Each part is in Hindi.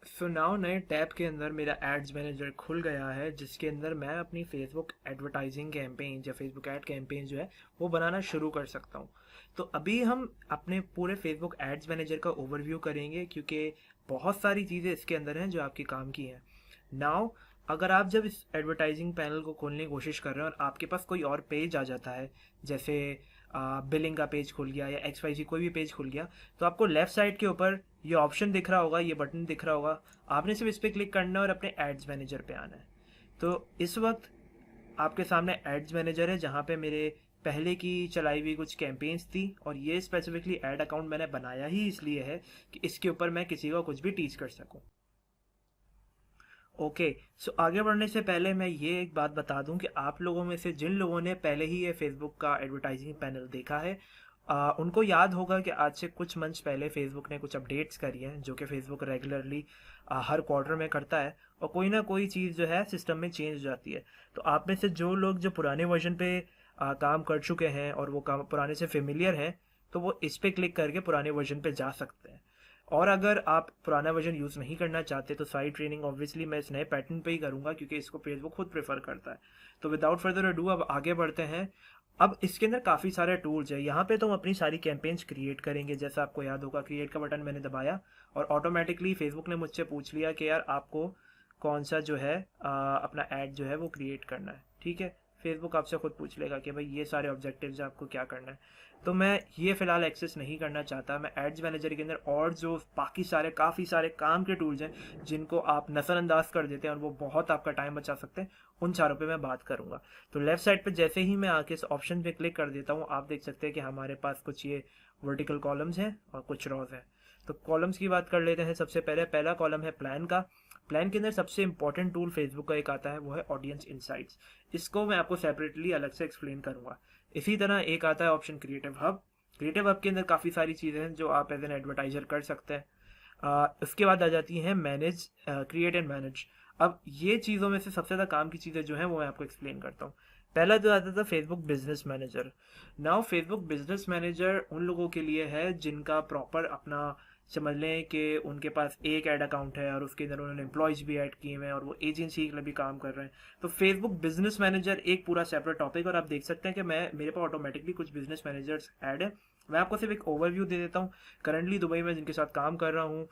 सो नाउ नए टैब के अंदर मेरा एड्स मैनेजर खुल गया है, जिसके अंदर मैं अपनी फेसबुक एडवर्टाइजिंग कैंपेन या फेसबुक ऐड कैंपेन जो है वो बनाना शुरू कर सकता हूँ। तो अभी हम अपने पूरे फेसबुक एड्स मैनेजर का ओवरव्यू करेंगे, क्योंकि बहुत सारी चीज़ें इसके अंदर हैं जो आपके काम की हैं। नाउ अगर आप जब इस एडवर्टाइजिंग पैनल को खोलने की कोशिश कर रहे हैं और आपके पास कोई और पेज आ जाता है, जैसे बिलिंग का पेज खुल गया या एक्स वाई जी कोई भी पेज खुल गया, तो आपको लेफ्ट साइड के ऊपर ये ऑप्शन दिख रहा होगा, ये बटन दिख रहा होगा। आपने सिर्फ इस पर क्लिक करना है और अपने एड्स मैनेजर पे आना है। तो इस वक्त आपके सामने एड्स मैनेजर है, जहाँ पे मेरे पहले की चलाई हुई कुछ कैंपेन्स थी, और ये स्पेसिफिकली एड अकाउंट मैंने बनाया ही इसलिए है कि इसके ऊपर मैं किसी को कुछ भी टीच कर सकूं। ओके, सो आगे बढ़ने से पहले मैं ये एक बात बता दूं कि आप लोगों में से जिन लोगों ने पहले ही ये फेसबुक का एडवर्टाइजिंग पैनल देखा है, उनको याद होगा कि आज से कुछ मंथ्स पहले फेसबुक ने कुछ अपडेट्स करी हैं, जो कि फेसबुक रेगुलरली हर क्वार्टर में करता है, और कोई ना कोई चीज़ जो है सिस्टम में चेंज हो जाती है। तो आप में से जो लोग जो पुराने वर्जन पे काम कर चुके हैं और वो काम पुराने से फेमिलियर हैं, तो वो इस पे क्लिक करके पुराने वर्जन पे जा सकते हैं। और अगर आप पुराना वर्जन यूज़ नहीं करना चाहते, तो सारी ट्रेनिंग ऑब्वियसली मैं इस नए पैटर्न पे ही करूँगा, क्योंकि इसको फेसबुक खुद प्रेफर करता है। तो विदाउट फर्दर अडू अब आगे बढ़ते हैं। अब इसके अंदर काफ़ी सारे टूल्स हैं। यहाँ पे तो हम अपनी सारी कैंपेन्स क्रिएट करेंगे। जैसा आपको याद होगा, क्रिएट का बटन मैंने दबाया और ऑटोमेटिकली फेसबुक ने मुझसे पूछ लिया कि यार आपको कौन सा जो है अपना ऐड जो है वो क्रिएट करना है। ठीक है, फेसबुक आपसे खुद पूछ लेगा कि भाई ये सारे ऑब्जेक्टिव्स आपको क्या करना है। तो मैं ये फ़िलहाल एक्सेस नहीं करना चाहता। मैं एड्स मैनेजर के अंदर और जो बाकी सारे काफ़ी सारे काम के टूल्स हैं जिनको आप नज़रअंदाज कर देते हैं और वो बहुत आपका टाइम बचा सकते हैं, उन चारों पे मैं बात करूँगा। तो लेफ्ट साइड पे जैसे ही मैं आके इस ऑप्शन पे क्लिक कर देता हूँ, आप देख सकते हैं कि हमारे पास कुछ ये वर्टिकल कॉलम्स हैं और कुछ रॉज हैं। तो कॉलम्स की बात कर लेते हैं। सबसे पहले पहला कॉलम है प्लान का। प्लान के अंदर सबसे इंपॉर्टेंट टूल फेसबुक का एक आता है, वो है ऑडियंस इंसाइट्स। इसको मैं आपको सेपरेटली अलग से एक्सप्लेन करूंगा। इसी तरह एक आता है option creative hub. Creative hub के अंदर काफ़ी सारी चीज़ें हैं जो आप एज एन एडवर्टाइजर कर सकते हैं। उसके बाद आ जाती हैं मैनेज, क्रिएट एंड मैनेज। अब ये चीज़ों में से सबसे ज़्यादा काम की चीज़ें जो हैं वो मैं आपको एक्सप्लेन करता हूँ। पहला जो आता था Facebook business manager. Now Facebook business manager उन लोगों के लिए है जिनका प्रॉपर अपना, समझ लें कि उनके पास एक ऐड अकाउंट है और उसके अंदर उन्होंने एम्प्लॉयज़ भी ऐड किए हुए हैं और वो एजेंसी के लिए भी काम कर रहे हैं। तो फेसबुक बिजनेस मैनेजर एक पूरा सेपरेट टॉपिक। और आप देख सकते हैं कि मेरे पास ऑटोमेटिकली कुछ बिजनेस मैनेजर्स ऐड है। मैं आपको सिर्फ एक ओवरव्यू दे देता हूँ। करंटली दुबई में जिनके साथ काम कर रहा हूँ,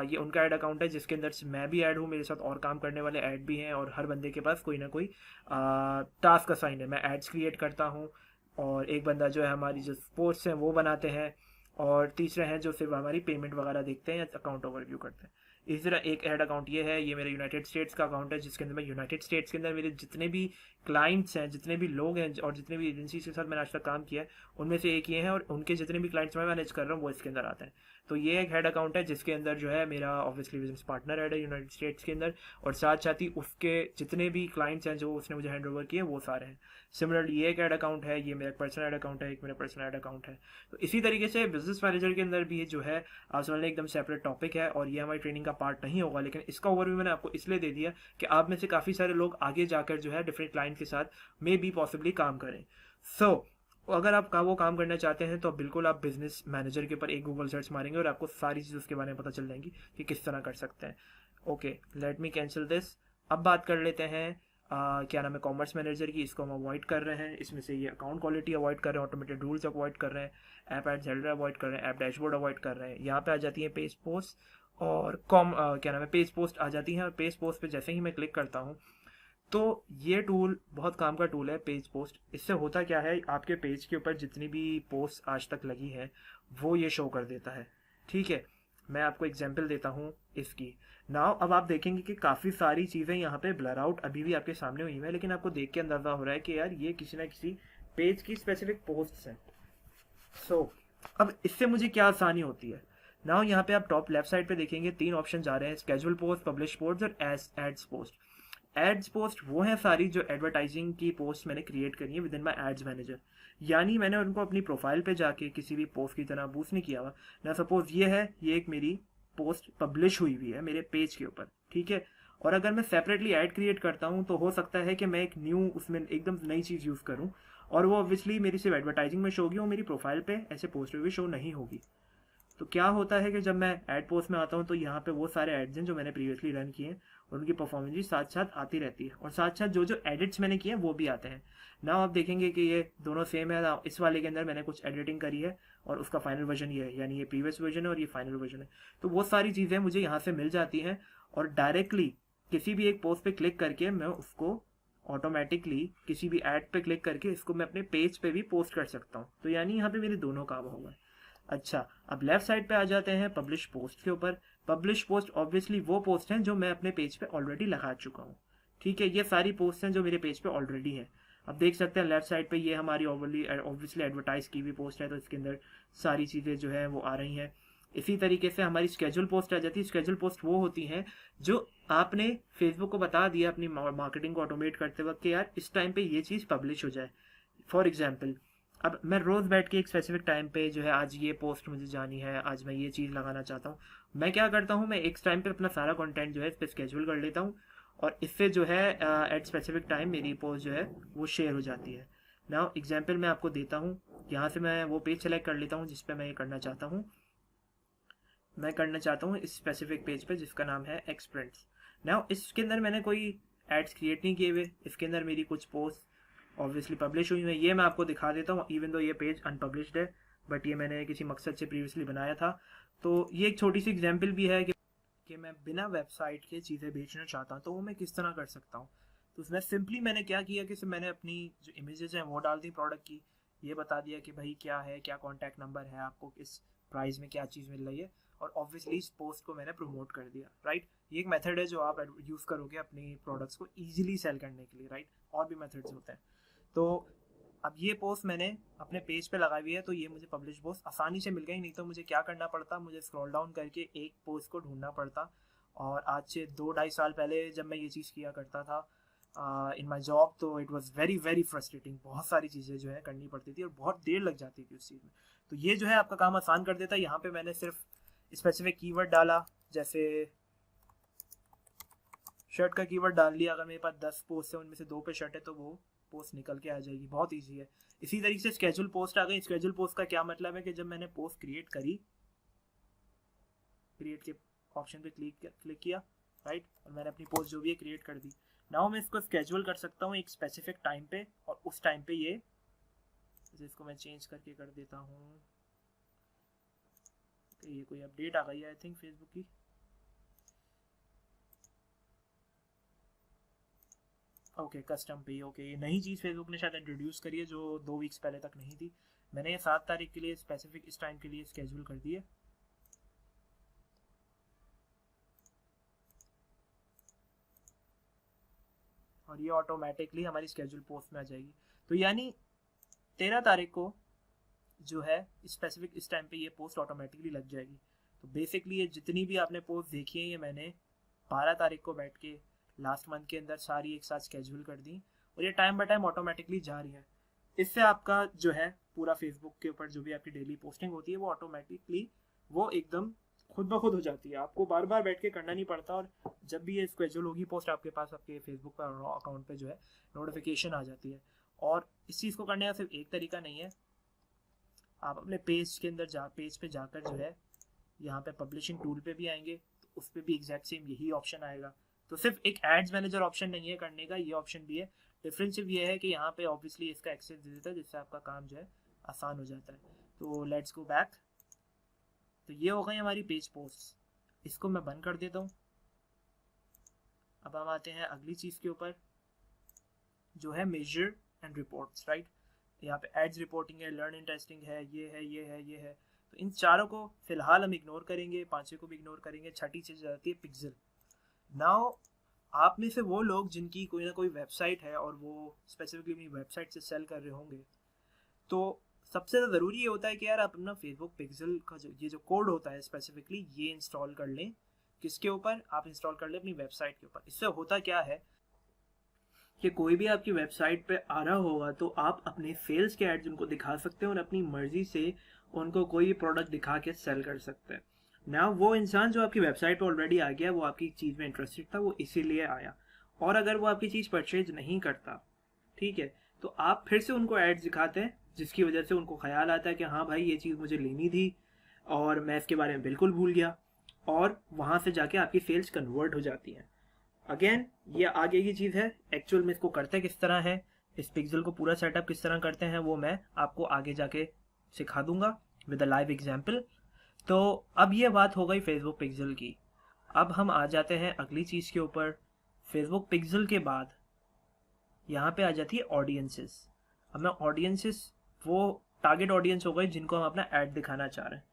ये उनका ऐड अकाउंट है, जिसके अंदर मैं भी ऐड हूँ, मेरे साथ और काम करने वाले ऐड भी हैं, और हर बंदे के पास कोई ना कोई टास्क असाइन है। मैं एड्स क्रिएट करता हूँ, और एक बंदा जो है हमारी जो पोस्ट हैं वो बनाते हैं, और तीसरे हैं जो सिर्फ हमारी पेमेंट वगैरह देखते हैं या अकाउंट ओवरव्यू करते हैं। इसी तरह एक ऐड अकाउंट ये है, ये मेरा यूनाइटेड स्टेट्स का अकाउंट है, जिसके अंदर मैं यूनाइटेड स्टेट्स के अंदर मेरे जितने भी क्लाइंट्स हैं, जितने भी लोग हैं और जितने भी एजेंसी के साथ मैंने आज तक काम किया है, उनमें से एक ये है, और उनके जितने भी क्लाइंट्स मैं मैनेज कर रहा हूँ वो इसके अंदर आते हैं। तो ये एक हेड अकाउंट है जिसके अंदर जो है मेरा ऑब्वियसली बिजनेस पार्टनर ऐड है यूनाइटेड स्टेट्स के अंदर, और साथ साथ ही उसके जितने भी क्लाइंट्स हैं जो उसने मुझे हैंड ओवर किए वो सारे हैं। सिमिलरली ये एक ऐड अकाउंट है, ये मेरा पर्सनल ऐड अकाउंट है, एक मेरा पर्सनल ऐड अकाउंट है। तो इसी तरीके से बिजनेस मैनेजर के अंदर भी जो है आप समझ लें एकदम सेपरेट टॉपिक है, और ये हमारी ट्रेनिंग का पार्ट नहीं होगा, लेकिन इसका ओवरव्यू मैंने आपको इसलिए दे दिया कि आप में से काफ़ी सारे लोग आगे जाकर जो है डिफरेंट क्लाइंट के साथ मे बी पॉसिबली काम करें। सो अगर आप वो काम करना चाहते हैं तो बिल्कुल आप बिजनेस मैनेजर के ऊपर एक गूगल सर्च मारेंगे और आपको सारी चीज़ उसके बारे में पता चल जाएंगी कि किस तरह कर सकते हैं। Okay, let me cancel this. अब बात कर लेते हैं क्या नाम है कॉमर्स मैनेजर की। इसको हम अवॉइड कर रहे हैं। इसमें से ये अकाउंट क्वालिटी अवॉइड कर रहे हैं, ऑटोमेटेड रूल्स अवॉइड कर रहे हैं, ऐप एड जेलर अवॉइड कर रहे हैं, ऐप डैशबोर्ड अवॉइड कर रहे हैं। यहाँ पे आ जाती है पेज पोस्ट, और क्या नाम है पेज पोस्ट आ जाती है। और पेज पोस्ट पे जैसे ही मैं क्लिक करता हूँ, तो ये टूल बहुत काम का टूल है, पेज पोस्ट। इससे होता क्या है, आपके पेज के ऊपर जितनी भी पोस्ट आज तक लगी है वो ये शो कर देता है। ठीक है, मैं आपको एग्जांपल देता हूँ इसकी। नाउ अब आप देखेंगे कि काफ़ी सारी चीज़ें यहाँ पे ब्लर आउट अभी भी आपके सामने हुई हैं, लेकिन आपको देख के अंदाज़ा हो रहा है कि यार ये किसी ना किसी पेज की स्पेसिफिक पोस्ट्स हैं। सो अब इससे मुझे क्या आसानी होती है। नाउ यहाँ पे आप टॉप लेफ्ट साइड पे देखेंगे 3 ऑप्शन आ रहे हैं, स्केजुअल पोस्ट, पब्लिश पोस्ट और एड्स पोस्ट। एड्स पोस्ट वो है सारी जो एडवर्टाइजिंग की पोस्ट मैंने क्रिएट करी है within my ads manager. यानी मैंने उनको अपनी प्रोफाइल पे जाके किसी भी पोस्ट की तरह बूस्ट नहीं किया हुआ ना। सपोज ये है, ये एक मेरी पोस्ट पब्लिश हुई हुई है मेरे पेज के ऊपर, ठीक है। और अगर मैं सेपरेटली ऐड क्रिएट करता हूँ तो हो सकता है कि मैं एक न्यू उसमें एकदम नई चीज़ यूज़ करूँ, और वो ऑब्वियसली मेरी सिर्फ एडवर्टाइजिंग में शो होगी, वो मेरी प्रोफाइल पे ऐसे पोस्ट हुई शो नहीं होगी। तो क्या होता है कि जब मैं ऐड पोस्ट में आता हूँ तो यहाँ पे वो सारे एड्स हैं जो मैंने प्रीवियसली रन किए हैं, उनकी परफॉर्मेंस भी साथ साथ आती रहती है, और साथ साथ जो जो एडिट्स मैंने किए हैं वो भी आते हैं। ना आप देखेंगे कि ये दोनों सेम है ना, इस वाले के अंदर मैंने कुछ एडिटिंग करी है और उसका फाइनल वर्जन ये है, यानी ये प्रीवियस वर्जन है और ये फाइनल वर्जन है। तो वो सारी चीज़ें मुझे यहाँ से मिल जाती हैं, और डायरेक्टली किसी भी एक पोस्ट पे क्लिक करके मैं उसको ऑटोमेटिकली किसी भी ऐड पे क्लिक करके इसको मैं अपने पेज पे भी पोस्ट कर सकता हूँ। तो यानी यहाँ पे मेरे दोनों काम हो गए। अच्छा, अब लेफ्ट साइड पे आ जाते हैं पब्लिश पोस्ट के ऊपर। पब्लिश पोस्ट ऑब्वियसली वो पोस्ट हैं जो मैं अपने पेज पे ऑलरेडी लगा चुका हूँ। ठीक है, ये सारी पोस्ट हैं जो मेरे पेज पे ऑलरेडी है। अब देख सकते हैं लेफ्ट साइड पे ये हमारी ऑब्वियसली एडवर्टाइज की हुई पोस्ट है, तो इसके अंदर सारी चीज़ें जो है वो आ रही हैं। इसी तरीके से हमारी स्केड्यूल पोस्ट आ जाती है। स्केड्यूल पोस्ट वो होती हैं जो आपने फेसबुक को बता दिया अपनी मार्केटिंग को ऑटोमेट करते वक्त कि यार इस टाइम पे ये चीज़ पब्लिश हो जाए। फॉर एग्जाम्पल, अब मैं रोज़ बैठ के एक स्पेसिफिक टाइम पे जो है आज ये पोस्ट मुझे जानी है, आज मैं ये चीज़ लगाना चाहता हूँ। मैं क्या करता हूँ, मैं एक टाइम पे अपना सारा कंटेंट जो है इस पर स्केड्यूल कर लेता हूँ, और इससे जो है एट स्पेसिफिक टाइम मेरी पोस्ट जो है वो शेयर हो जाती है। नाउ एग्जाम्पल मैं आपको देता हूँ, यहाँ से मैं वो पेज सेलेक्ट कर लेता हूँ जिस पे मैं ये करना चाहता हूँ। मैं करना चाहता हूँ इस स्पेसिफिक पेज पे जिसका नाम है एक्सप्रिंट्स। नाउ इसके अंदर मैंने कोई एड्स क्रिएट नहीं किए हुए, इसके अंदर मेरी कुछ पोस्ट ऑब्वियसली पब्लिश हुई है, ये मैं आपको दिखा देता हूँ। इवन दो ये पेज अनपब्लिश्ड है, बट ये मैंने किसी मकसद से प्रीवियसली बनाया था। तो ये एक छोटी सी एग्जाम्पल भी है कि मैं बिना वेबसाइट के चीज़ें बेचना चाहता हूँ तो वो मैं किस तरह कर सकता हूँ। तो उसमें सिंपली मैंने क्या किया कि मैंने अपनी जो इमेजेस हैं वो डाल दी प्रोडक्ट की, ये बता दिया कि भाई क्या है, क्या कॉन्टैक्ट नंबर है, आपको किस प्राइस में क्या चीज़ मिल रही है, और ऑब्वियसली इस पोस्ट को मैंने प्रमोट कर दिया, राइट। ये एक मेथड है जो आप यूज़ करोगे अपनी प्रोडक्ट्स को ईजिली सेल करने के लिए, राइट। और भी मेथड्स होते हैं। तो अब ये पोस्ट मैंने अपने पेज पे लगाई हुई है, तो ये मुझे पब्लिश पोस्ट आसानी से मिल गई। नहीं तो मुझे क्या करना पड़ता, मुझे स्क्रॉल डाउन करके एक पोस्ट को ढूंढना पड़ता। और आज से 2-2.5 साल पहले जब मैं ये चीज़ किया करता था इन माई जॉब, तो it was very very frustrating. बहुत सारी चीज़ें जो है करनी पड़ती थी और बहुत देर लग जाती थी उस चीज़ में। तो ये जो है आपका काम आसान कर देता है। यहाँ पे मैंने सिर्फ स्पेसिफिक कीवर्ड डाला, जैसे शर्ट का कीवर्ड डाल लिया। अगर मेरे पास 10 पोस्ट है उनमें से 2 पे शर्ट है तो वो पोस्ट निकल के आ जाएगी, बहुत ईजी है। इसी तरीके से स्केड्यूल पोस्ट आ गई। स्केड्यूल पोस्ट का क्या मतलब है कि जब मैंने पोस्ट क्रिएट करी, क्रिएट के ऑप्शन पे क्लिक किया, राइट, और मैंने अपनी पोस्ट जो भी है क्रिएट कर दी। नाउ मैं इसको स्केड्यूल कर सकता हूँ एक स्पेसिफिक टाइम पे, और उस टाइम पे ये, इसको मैं चेंज करके कर देता हूँ। तो ये कोई अपडेट आ गई है आई थिंक फेसबुक की। ओके, कस्टम पे, ओके, ये नई चीज़ फेसबुक ने शायद इंट्रोड्यूस करी है जो 2 वीक्स पहले तक नहीं थी। मैंने ये 7 तारीख के लिए स्पेसिफिक इस टाइम के लिए स्केड्यूल कर दी है। और ये ऑटोमेटिकली हमारी स्केड्यूल पोस्ट में आ जाएगी। तो यानी 13 तारीख को जो है स्पेसिफिक इस टाइम पे ये पोस्ट ऑटोमेटिकली लग जाएगी। तो बेसिकली ये जितनी भी आपने पोस्ट देखी है ये मैंने 12 तारीख को बैठ के लास्ट मंथ के अंदर सारी एक साथ स्केड्यूल कर दी, और ये टाइम बाय टाइम ऑटोमेटिकली जा रही है। इससे आपका जो है पूरा फेसबुक के ऊपर जो भी आपकी डेली पोस्टिंग होती है वो ऑटोमेटिकली वो एकदम खुद ब खुद हो जाती है। आपको बार बार बैठ के करना नहीं पड़ता, और जब भी ये स्केड्यूल होगी पोस्ट आपके पास आपके फेसबुक पर अकाउंट पे जो है नोटिफिकेशन आ जाती है। और इस चीज़ को करने का सिर्फ एक तरीका नहीं है, आप अपने पेज के अंदर पेज पे जाकर जो है यहाँ पे पब्लिशिंग टूल पे भी आएंगे, तो उस पर भी एग्जैक्ट सेम यही ऑप्शन आएगा। तो सिर्फ एक एड्स मैनेजर ऑप्शन नहीं है करने का, ये ऑप्शन भी है। डिफरेंस सिर्फ ये है कि यहाँ पे ऑब्वियसली इसका एक्सेस दे देता है जिससे आपका काम जो है आसान हो जाता है। तो लेट्स गो बैक। तो ये हो गई हमारी पेज पोस्ट, इसको मैं बंद कर देता हूँ। अब हम आते हैं अगली चीज़ के ऊपर जो है मेजर एंड रिपोर्ट्स, राइट। यहाँ पे एड्स रिपोर्टिंग है, लर्न इंटरेस्टिंग है, ये है, ये है, ये है। तो इन चारों को फिलहाल हम इग्नोर करेंगे, 5वें को भी इग्नोर करेंगे। छठी चीज़ जाती है पिक्सल। नाउ आप में से वो लोग जिनकी कोई ना कोई वेबसाइट है और वो स्पेसिफिकली अपनी वेबसाइट से सेल कर रहे होंगे, तो सबसे ज़्यादा ज़रूरी ये होता है कि यार आप अपना फेसबुक पिक्सल का ये जो कोड होता है स्पेसिफिकली ये इंस्टॉल कर लें। किसके ऊपर? आप इंस्टॉल कर लें अपनी वेबसाइट के ऊपर। इससे होता क्या है कि कोई भी आपकी वेबसाइट पे आ रहा होगा तो आप अपने सेल्स के एड्स उनको दिखा सकते हैं और अपनी मर्जी से उनको कोई भी प्रोडक्ट दिखा के सेल कर सकते हैं। ना वो इंसान जो आपकी वेबसाइट पे ऑलरेडी आ गया, वो आपकी चीज़ में इंटरेस्टेड था, वो इसीलिए आया। और अगर वो आपकी चीज़ परचेज नहीं करता, ठीक है, तो आप फिर से उनको एड्स दिखाते हैं जिसकी वजह से उनको ख्याल आता है कि हाँ भाई ये चीज़ मुझे लेनी थी। और मैं इसके बारे में बिल्कुल भूल गया, और वहाँ से जाके आपकी सेल्स कन्वर्ट हो जाती हैं। अगेन ये आगे की चीज़ है, एक्चुअल में इसको करते किस तरह है, इस पिक्सल को पूरा सेटअप किस तरह करते हैं, वो मैं आपको आगे जाके सिखा दूंगा विद अ लाइव एग्जाम्पल। तो अब ये बात हो गई फेसबुक पिक्सल की। अब हम आ जाते हैं अगली चीज़ के ऊपर। फेसबुक पिक्सल के बाद यहाँ पे आ जाती है ऑडियंसेस। अब मैं ऑडियंसेस, वो टारगेट ऑडियंस हो गई जिनको हम अपना ऐड दिखाना चाह रहे हैं।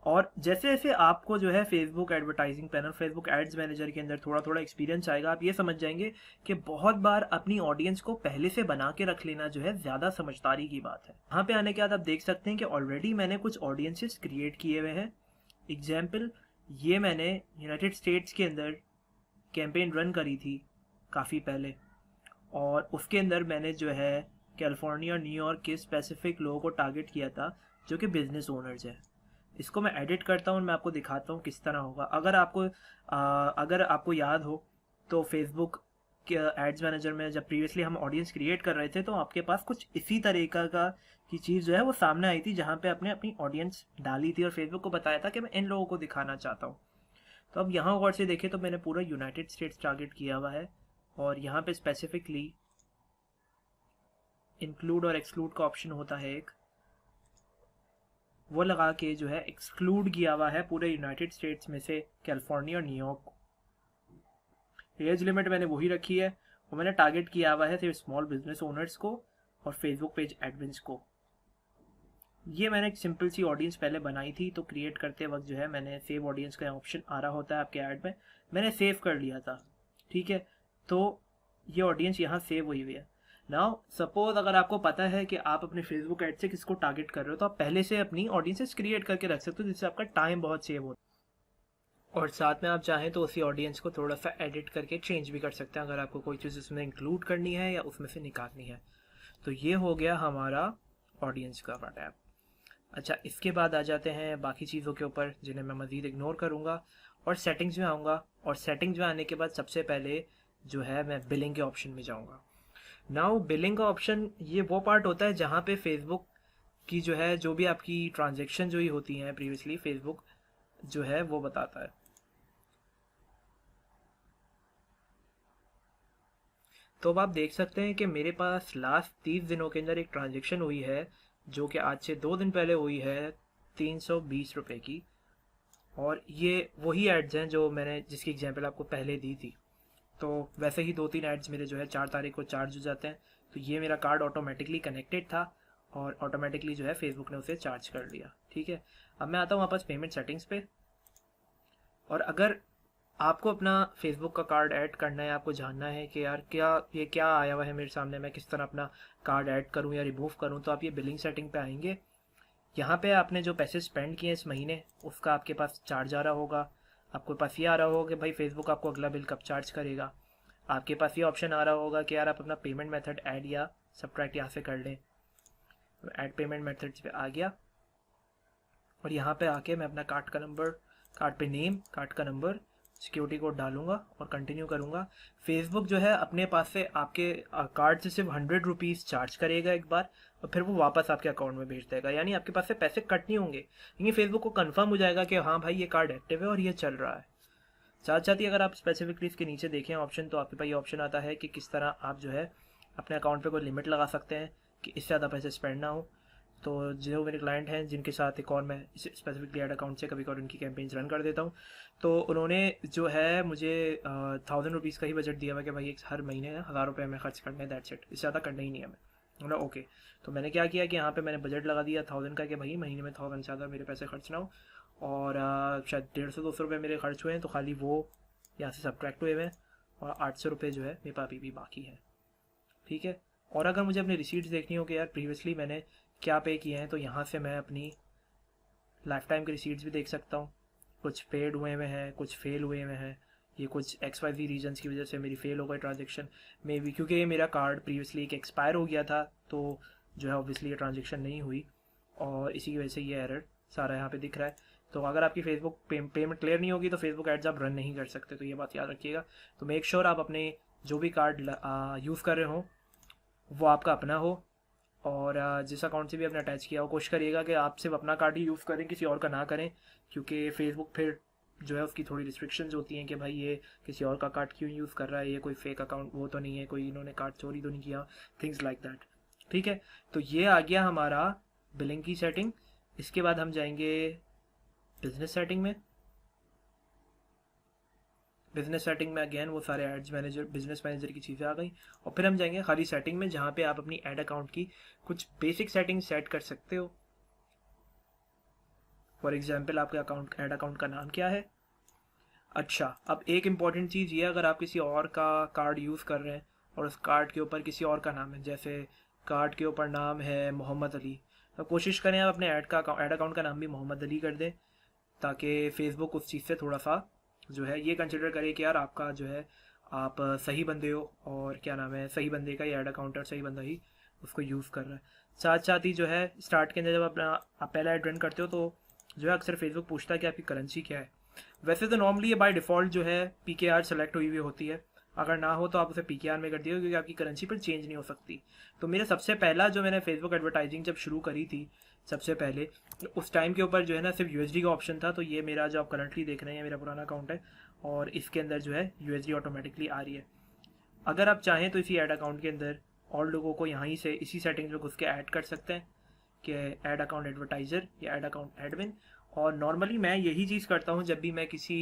और जैसे जैसे आपको जो है Facebook advertising panel, Facebook ads manager के अंदर थोड़ा थोड़ा एक्सपीरियंस आएगा, आप ये समझ जाएंगे कि बहुत बार अपनी ऑडियंस को पहले से बना के रख लेना जो है ज़्यादा समझदारी की बात है। यहाँ पे आने के बाद आप देख सकते हैं कि ऑलरेडी मैंने कुछ ऑडियंसेस क्रिएट किए हुए हैं। एग्जाम्पल, ये मैंने यूनाइटेड स्टेट्स के अंदर कैंपेन रन करी थी काफ़ी पहले, और उसके अंदर मैंने जो है कैलिफोर्निया और न्यूयॉर्क के स्पेसिफिक लोगों को टारगेट किया था जो कि बिजनेस ओनर्स हैं। इसको मैं एडिट करता हूँ, मैं आपको दिखाता हूँ किस तरह होगा। अगर आपको याद हो तो फेसबुक के एड्स मैनेजर में जब प्रीवियसली हम ऑडियंस क्रिएट कर रहे थे तो आपके पास कुछ इसी तरीका का की चीज़ जो है वो सामने आई थी, जहाँ पे आपने अपनी ऑडियंस डाली थी और फेसबुक को बताया था कि मैं इन लोगों को दिखाना चाहता हूँ। तो अब यहाँ गौर से देखें तो मैंने पूरा यूनाइटेड स्टेट्स टारगेट किया हुआ है, और यहाँ पे स्पेसिफिकली इंक्लूड और एक्सक्लूड का ऑप्शन होता है एक, वो लगा के जो है एक्सक्लूड किया हुआ है पूरे यूनाइटेड स्टेट्स में से कैलिफोर्निया और न्यूयॉर्क को। एज लिमिट मैंने वही रखी है, और मैंने टारगेट किया हुआ है सिर्फ स्मॉल बिजनेस ओनर्स को और फेसबुक पेज एडमिन्स को। ये मैंने एक सिंपल सी ऑडियंस पहले बनाई थी, तो क्रिएट करते वक्त जो है मैंने सेव ऑडियंस का ऑप्शन आ रहा होता है आपके ऐड में, मैंने सेव कर लिया था। ठीक है, तो ये ऑडियंस यहाँ सेव हुई हुई है। नाउ सपोज अगर आपको पता है कि आप अपने फेसबुक ऐड से किसको टारगेट कर रहे हो, तो आप पहले से अपनी ऑडियंसेस क्रिएट करके रख सकते हो, जिससे आपका टाइम बहुत सेव होता है। और साथ में आप चाहें तो उसी ऑडियंस को थोड़ा सा एडिट करके चेंज भी कर सकते हैं अगर आपको कोई चीज़ उसमें इंक्लूड करनी है या उसमें से निकालनी है। तो ये हो गया हमारा ऑडियंस का टैब। अच्छा, इसके बाद आ जाते हैं बाकी चीज़ों के ऊपर जिन्हें मैं मज़ीद इग्नोर करूँगा, और सेटिंग्स में आऊँगा। और सेटिंग्स में आने के बाद सबसे पहले जो है मैं बिलिंग के ऑप्शन में जाऊँगा। नाउ बिलिंग का ऑप्शन ये वो पार्ट होता है जहाँ पे फेसबुक की जो है जो भी आपकी ट्रांजेक्शन जो ही होती हैं प्रीवियसली, फेसबुक जो है वो बताता है। तो अब आप देख सकते हैं कि मेरे पास लास्ट 30 दिनों के अंदर एक ट्रांजेक्शन हुई है जो कि आज से 2 दिन पहले हुई है 320 रुपये की। और ये वही एड्स हैं जो मैंने जिसकी एग्जांपल आपको पहले दी थी। तो वैसे ही 2-3 एड्स मेरे जो है 4 तारीख को चार्ज हो जाते हैं। तो ये मेरा कार्ड ऑटोमेटिकली कनेक्टेड था और ऑटोमेटिकली जो है फेसबुक ने उसे चार्ज कर लिया। ठीक है, अब मैं आता हूँ वापस पेमेंट सेटिंग्स पे। और अगर आपको अपना फेसबुक का कार्ड ऐड करना है, आपको जानना है कि यार क्या आया हुआ है मेरे सामने, मैं किस तरह अपना कार्ड ऐड करूँ या रिमूव करूँ, तो आप ये बिलिंग सेटिंग पे आएंगे। यहाँ पे आपने जो पैसे स्पेंड किए इस महीने उसका आपके पास चार्ज आ रहा होगा। आपके पास ये आ रहा होगा कि भाई फेसबुक आपको अगला बिल कब चार्ज करेगा। आपके पास ये ऑप्शन आ रहा होगा कि यार आप अपना पेमेंट मेथड ऐड या सब्ट्रैक्ट यहाँ से कर लें। ऐड पेमेंट मेथड्स पे आ गया, और यहाँ पे आके मैं अपना कार्ड का नंबर, कार्ड पे नेम, कार्ड का नंबर, सिक्योरिटी कोड डालूंगा और कंटिन्यू करूँगा। फेसबुक जो है अपने पास से आपके कार्ड से सिर्फ 100 रुपीज़ चार्ज करेगा एक बार, और फिर वो वापस आपके अकाउंट में भेज देगा। यानी आपके पास से पैसे कट नहीं होंगे, क्योंकि फेसबुक को कंफर्म हो जाएगा कि हाँ भाई ये कार्ड एक्टिव है और ये चल रहा है। साथ साथ ही अगर आप स्पेसिफिकली इसके नीचे देखें ऑप्शन, तो आपके पास ये ऑप्शन आता है कि किस तरह आप जो है अपने अकाउंट पे कोई लिमिट लगा सकते हैं कि इससे ज़्यादा पैसे स्पेंड ना हो। तो जो मेरे क्लाइंट हैं जिनके साथ एक और मैं स्पेसिफिकली एड अकाउंट से कभी कभी उनकी कैंपेन्स रन कर देता हूँ, तो उन्होंने जो है मुझे 1000 रुपीज़ का ही बजट दिया हुआ कि भाई हर महीने 1000 रुपये में खर्च करने, दैट्स इट, इससे ज़्यादा करना ही नहीं है मैं। ओके, तो मैंने क्या किया कि यहाँ पे मैंने बजट लगा दिया 1000 का कि भाई महीने में 1000 से ज़्यादा मेरे पैसे खर्च ना हो। और शायद 150-200 रुपये मेरे खर्च हुए हैं, तो खाली वो यहाँ से सब्ट्रैक्ट हुए हैं, और 800 रुपये जो है मेरे पास अभी भी बाकी है। ठीक है, और अगर मुझे अपनी रिसीट्स देखनी हो कि यार प्रीवियसली मैंने क्या पे किए हैं, तो यहाँ से मैं अपनी लाइफ टाइम की रिसीट्स भी देख सकता हूँ। कुछ पेड हुए हुए हैं, कुछ फेल हुए हुए हैं। ये कुछ XYZ रीजन्स की वजह से मेरी फेल हो गई ट्रांजेक्शन मे भी, क्योंकि ये मेरा कार्ड प्रीवियसली एक एक्सपायर हो गया था, तो जो है ऑब्वियसली ये ट्रांजेक्शन नहीं हुई, और इसी की वजह से ये एरर सारा यहाँ पे दिख रहा है। तो अगर आपकी फेसबुक पेमेंट क्लियर नहीं होगी तो फेसबुक एड्स आप रन नहीं कर सकते, तो ये बात याद रखिएगा। तो मेक श्योर आप अपने जो भी कार्ड यूज़ कर रहे हो वो आपका अपना हो, और जिस अकाउंट से भी आपने अटैच किया हो कोशिश करिएगा कि आप सिर्फ अपना कार्ड ही यूज़ करें, किसी और का ना करें, क्योंकि फेसबुक फिर जो है उसकी थोड़ी रिस्ट्रिक्शंस होती हैं कि भाई ये किसी और का कार्ड क्यों यूज़ कर रहा है, ये कोई फेक अकाउंट वो तो नहीं है, कोई इन्होंने कार्ड चोरी तो नहीं किया, थिंग्स लाइक दैट। ठीक है, तो ये आ गया हमारा बिलिंग की सेटिंग। इसके बाद हम जाएंगे बिजनेस सेटिंग में। बिजनेस सेटिंग में अगेन वो सारे एड्स मैनेजर, बिजनेस मैनेजर की चीज़ें आ गई। और फिर हम जाएंगे खाली सेटिंग में, जहाँ पे आप अपनी एड अकाउंट की कुछ बेसिक सेटिंग सेट कर सकते हो। फॉर एग्जाम्पल आपके अकाउंट, एड अकाउंट का नाम क्या है। अच्छा, अब एक इम्पॉर्टेंट चीज़ ये, अगर आप किसी और का कार्ड यूज़ कर रहे हैं और उस कार्ड के ऊपर किसी और का नाम है, जैसे कार्ड के ऊपर नाम है मोहम्मद अली, तो कोशिश करें आप अपने ऐड अकाउंट का नाम भी मोहम्मद अली कर दें, ताकि फेसबुक उस चीज़ से थोड़ा सा जो है ये कंसिडर करे कि यार आपका जो है आप सही बंदे हो, और क्या नाम है, सही बंदे का ही ऐड अकाउंट है और सही बंदा ही उसको यूज़ कर रहा है। साथ साथ ही जो है स्टार्ट के अंदर जब अपना आप पहला ऐड रन करते हो तो जो है अक्सर फेसबुक पूछता है कि आपकी करेंसी क्या है। वैसे तो नॉर्मली ये बाय डिफ़ॉल्ट जो है PKR सेलेक्ट हुई हुई होती है, अगर ना हो तो आप उसे PKR में कर दिए, क्योंकि आपकी करेंसी पर चेंज नहीं हो सकती। तो मेरा सबसे पहला जो मैंने फेसबुक एडवर्टाइजिंग जब शुरू करी थी सबसे पहले, उस टाइम के ऊपर जो है ना सिर्फ USD का ऑप्शन था। तो ये मेरा जो आप करंटली देख रहे हैं मेरा पुराना अकाउंट है, और इसके अंदर जो है USD ऑटोमेटिकली आ रही है। अगर आप चाहें तो इसी ऐड अकाउंट के अंदर और लोगों को यहीं से इसी सेटिंग्स में घुस के ऐड कर सकते हैं कि ऐड अकाउंट एडवर्टाइज़र या ऐड अकाउंट एडमिन। और नॉर्मली मैं यही चीज़ करता हूँ जब भी मैं किसी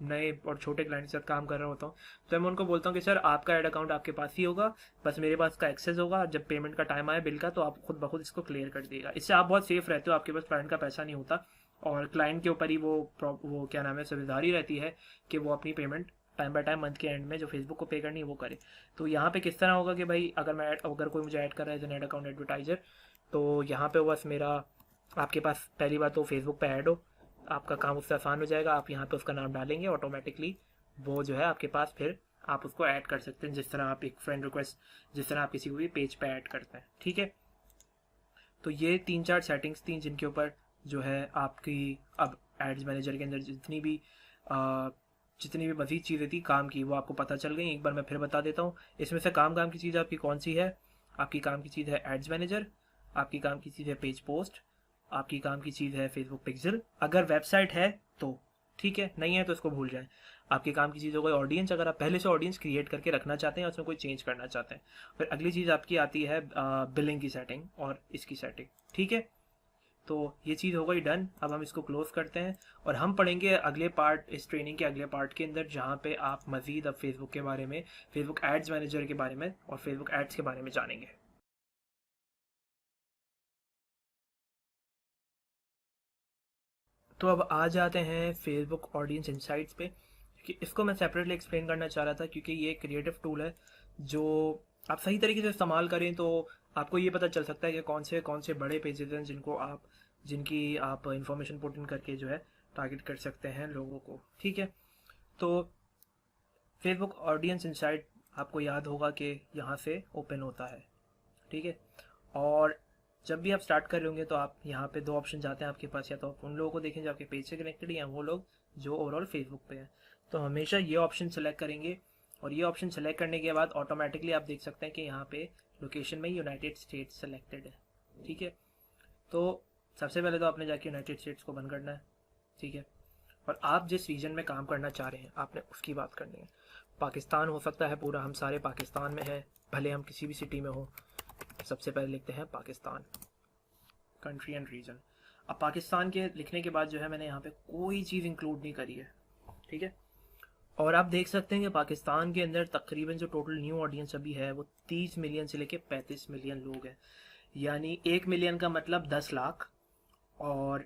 नए और छोटे क्लाइंट के साथ काम कर रहा होता हूँ, तो मैं उनको बोलता हूँ कि सर आपका ऐड अकाउंट आपके पास ही होगा, बस मेरे पास का एक्सेस होगा, जब पेमेंट का टाइम आए बिल का तो आप खुद ब खुद इसको क्लियर कर देगा। इससे आप बहुत सेफ रहते हो, आपके पास क्लाइंट का पैसा नहीं होता, और क्लाइंट के ऊपर ही वो क्या नाम है जिम्मेदारी रहती है कि वो अपनी payment time by time month के एंड में जो फेसबुक को पे करनी है वो करे। तो यहाँ पे किस तरह होगा कि भाई अगर कोई मुझे ऐड कर रहा है as an ad account advertiser, तो यहाँ पे बस मेरा, आपके पास पहली बात तो फेसबुक पे ऐड हो, आपका काम उससे आसान हो जाएगा। आप यहाँ पे उसका नाम डालेंगे, ऑटोमेटिकली वो जो है आपके पास, फिर आप उसको ऐड कर सकते हैं जिस तरह आप एक फ्रेंड रिक्वेस्ट, जिस तरह आप किसी को भी पेज पे ऐड करते हैं। ठीक है, तो ये 3-4 सेटिंग्स थी जिनके ऊपर जो है आपकी अब एड्स मैनेजर के अंदर जितनी भी मज़ीद चीज़ें थी काम की वो आपको पता चल गई। एक बार मैं फिर बता देता हूँ इसमें से काम की चीज़ आपकी कौन सी है। आपकी काम की चीज़ है एड्स मैनेजर, आपकी काम की चीज़ है पेज पोस्ट, आपकी काम की चीज़ है फेसबुक पिक्सल, अगर वेबसाइट है तो ठीक है, नहीं है तो इसको भूल जाएं। आपकी काम की चीज़ हो गई ऑडियंस, अगर आप पहले से ऑडियंस क्रिएट करके रखना चाहते हैं और उसमें कोई चेंज करना चाहते हैं। फिर अगली चीज़ आपकी आती है बिलिंग की सेटिंग और इसकी सेटिंग। ठीक है, तो ये चीज़ हो गई डन। अब हम इसको क्लोज करते हैं और हम पढ़ेंगे अगले पार्ट, इस ट्रेनिंग के अगले पार्ट के अंदर, जहाँ पे आप मज़ीद अब फेसबुक के बारे में, फेसबुक एड्स मैनेजर के बारे में और फेसबुक एड्स के बारे में जानेंगे। तो अब आ जाते हैं फेसबुक ऑडियंस इंसाइट्स पे, क्योंकि इसको मैं सेपरेटली एक्सप्लेन करना चाह रहा था, क्योंकि ये एक क्रिएटिव टूल है जो आप सही तरीके से इस्तेमाल करें तो आपको ये पता चल सकता है कि कौन से बड़े पेजेस हैं जिनकी आप इंफॉर्मेशन पुट इन करके जो है टारगेट कर सकते हैं लोगों को। ठीक है, तो फेसबुक ऑडियंस इंसाइट आपको याद होगा कि यहाँ से ओपन होता है। ठीक है, और जब भी आप स्टार्ट कर रहे होंगे तो आप यहाँ पे दो ऑप्शन जाते हैं आपके पास, या तो आप उन लोगों को देखें जो आपके पेज से कनेक्टेड है, या वो लोग जो ओवरऑल फेसबुक पे हैं। तो हमेशा ये ऑप्शन सेलेक्ट करेंगे, और ये ऑप्शन सेलेक्ट करने के बाद ऑटोमेटिकली आप देख सकते हैं कि यहाँ पे लोकेशन में यूनाइटेड स्टेट्स सेलेक्टेड है। ठीक है, तो सबसे पहले तो आपने जाके यूनाइटेड स्टेट्स को बंद करना है। ठीक है, और आप जिस रीजन में काम करना चाह रहे हैं आपने उसकी बात करनी है। पाकिस्तान हो सकता है पूरा, हम सारे पाकिस्तान में हैं, भले हम किसी भी सिटी में हो। सबसे पहले लिखते हैं पाकिस्तान, कंट्री एंड रीजन। अब पाकिस्तान के लिखने के बाद जो है मैंने यहाँ पे कोई चीज़ इंक्लूड नहीं करी है। ठीक है, और आप देख सकते हैं कि पाकिस्तान के अंदर तकरीबन जो टोटल न्यू ऑडियंस अभी है वो 30 मिलियन से लेके 35 मिलियन लोग हैं। यानी 1 मिलियन का मतलब 10 लाख, और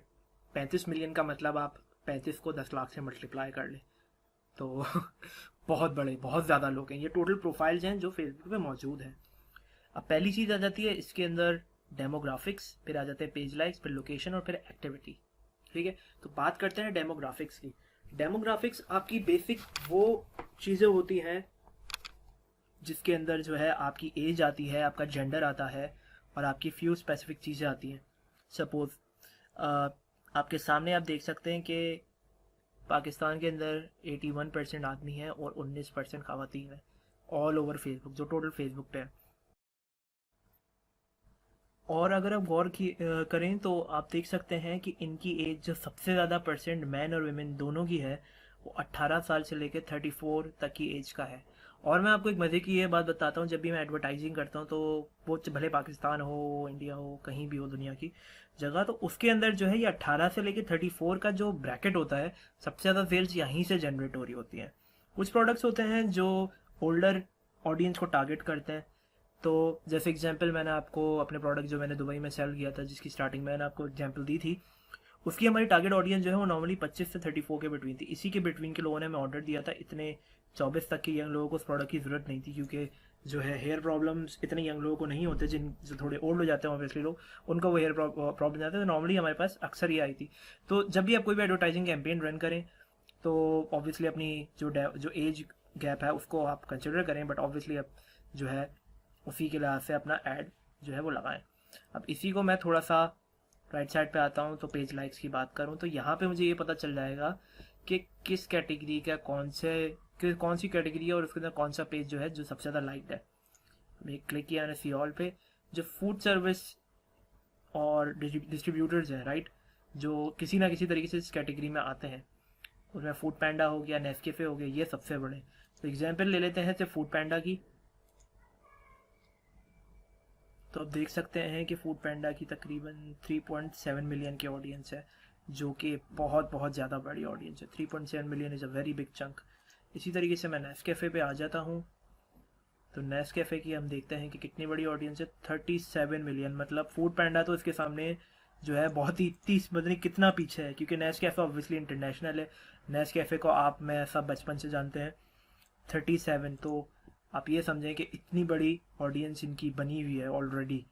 35 मिलियन का मतलब आप 35 को 10 लाख से मल्टीप्लाई कर लें तो बहुत ज़्यादा लोग हैं। ये टोटल प्रोफाइल्स हैं जो फेसबुक पे मौजूद हैं। अब पहली चीज़ आ जाती है इसके अंदर डेमोग्राफिक्स, फिर आ जाते हैं पेज लाइक्स, फिर लोकेशन और फिर एक्टिविटी। ठीक है, तो बात करते हैं डेमोग्राफिक्स की। डेमोग्राफिक्स आपकी बेसिक वो चीज़ें होती हैं जिसके अंदर जो है आपकी एज आती है, आपका जेंडर आता है, और आपकी फ्यू स्पेसिफिक चीज़ें आती हैं। सपोज आपके सामने आप देख सकते हैं कि पाकिस्तान के अंदर 81% आदमी है और 19% खवातीन है, ऑल ओवर फेसबुक, जो टोटल फेसबुक पे है। और अगर आप गौर करें तो आप देख सकते हैं कि इनकी एज जो सबसे ज़्यादा परसेंट मैन और वुमेन दोनों की है, वो 18 साल से लेकर 34 तक की एज का है। और मैं आपको एक मज़े की ये बात बताता हूँ, जब भी मैं एडवर्टाइजिंग करता हूँ तो वो भले पाकिस्तान हो, इंडिया हो, कहीं भी हो दुनिया की जगह, तो उसके अंदर जो है ये 18 से लेकर 34 का जो ब्रैकेट होता है, सबसे ज़्यादा सेल्स यहीं से जनरेट हो रही होती हैं। कुछ प्रोडक्ट्स होते हैं जो ओल्डर ऑडियंस को टारगेट करते हैं। तो जैसे एग्जांपल मैंने आपको अपने प्रोडक्ट जो मैंने दुबई में सेल किया था, जिसकी स्टार्टिंग मैंने आपको एग्जांपल दी थी, उसकी हमारी टारगेट ऑडियंस जो है वो नॉर्मली 25 से 34 के बिटवीन थी। इसी के बिटवीन के लोगों ने हमें ऑर्डर दिया था। इतने 24 तक के यंग लोगों को उस प्रोडक्ट की ज़रूरत नहीं थी, क्योंकि जो है हेयर प्रॉब्लम्स इतने यंग लोगों को नहीं होते, जिन जो थोड़े ओल्ड हो जाते हैं ऑब्वियसली लोग, उनको वो हेयर प्रॉब्लम जाते हैं। तो नॉर्मली हमारे पास अक्सर ये आई थी। तो जब भी आप कोई भी एडवर्टाइजिंग कैंपेन रन करें तो ऑब्वियसली अपनी जो एज गैप है उसको आप कंसिडर करें, बट ऑब्वियसली आप जो है उसी के लिहाज से अपना ऐड जो है वो लगाएं। अब इसी को मैं थोड़ा सा राइट साइड पे आता हूँ, तो पेज लाइक्स की बात करूँ तो यहाँ पे मुझे ये पता चल जाएगा कि किस कैटेगरी का कौन सी कैटेगरी है और उसके अंदर कौन सा पेज जो है जो सबसे ज़्यादा लाइक्ड है। मैं क्लिक किया मैंने सी ऑल पे। जो फूड सर्विस और डिस्ट्रीब्यूटर्स हैं, राइट, जो किसी ना किसी तरीके से इस कैटेगरी में आते हैं, उसमें फूड पैंडा हो गया, नेस्कैफे हो गया, ये सबसे बड़े। तो एग्जाम्पल ले लेते हैं सिर्फ फूड पैंडा की। तो आप देख सकते हैं कि फूड पैंडा की तकरीबन 3.7 मिलियन की ऑडियंस है, जो कि बहुत बहुत ज़्यादा बड़ी ऑडियंस है। 3.7 million is a very big chunk. इसी तरीके से मैं नेस्कैफे पे आ जाता हूँ। तो नेस्कैफे की हम देखते हैं कि कितनी बड़ी ऑडियंस है, 37 मिलियन। मतलब फूड पैंडा तो इसके सामने जो है बहुत ही 30 मतलब नहीं कितना पीछे है, क्योंकि नेस्कैफे ऑब्वियसली इंटरनेशनल है। नेस्कैफे को आप मैं सब बचपन से जानते हैं। 37, तो आप ये समझें कि इतनी बड़ी ऑडियंस इनकी बनी हुई है ऑलरेडी।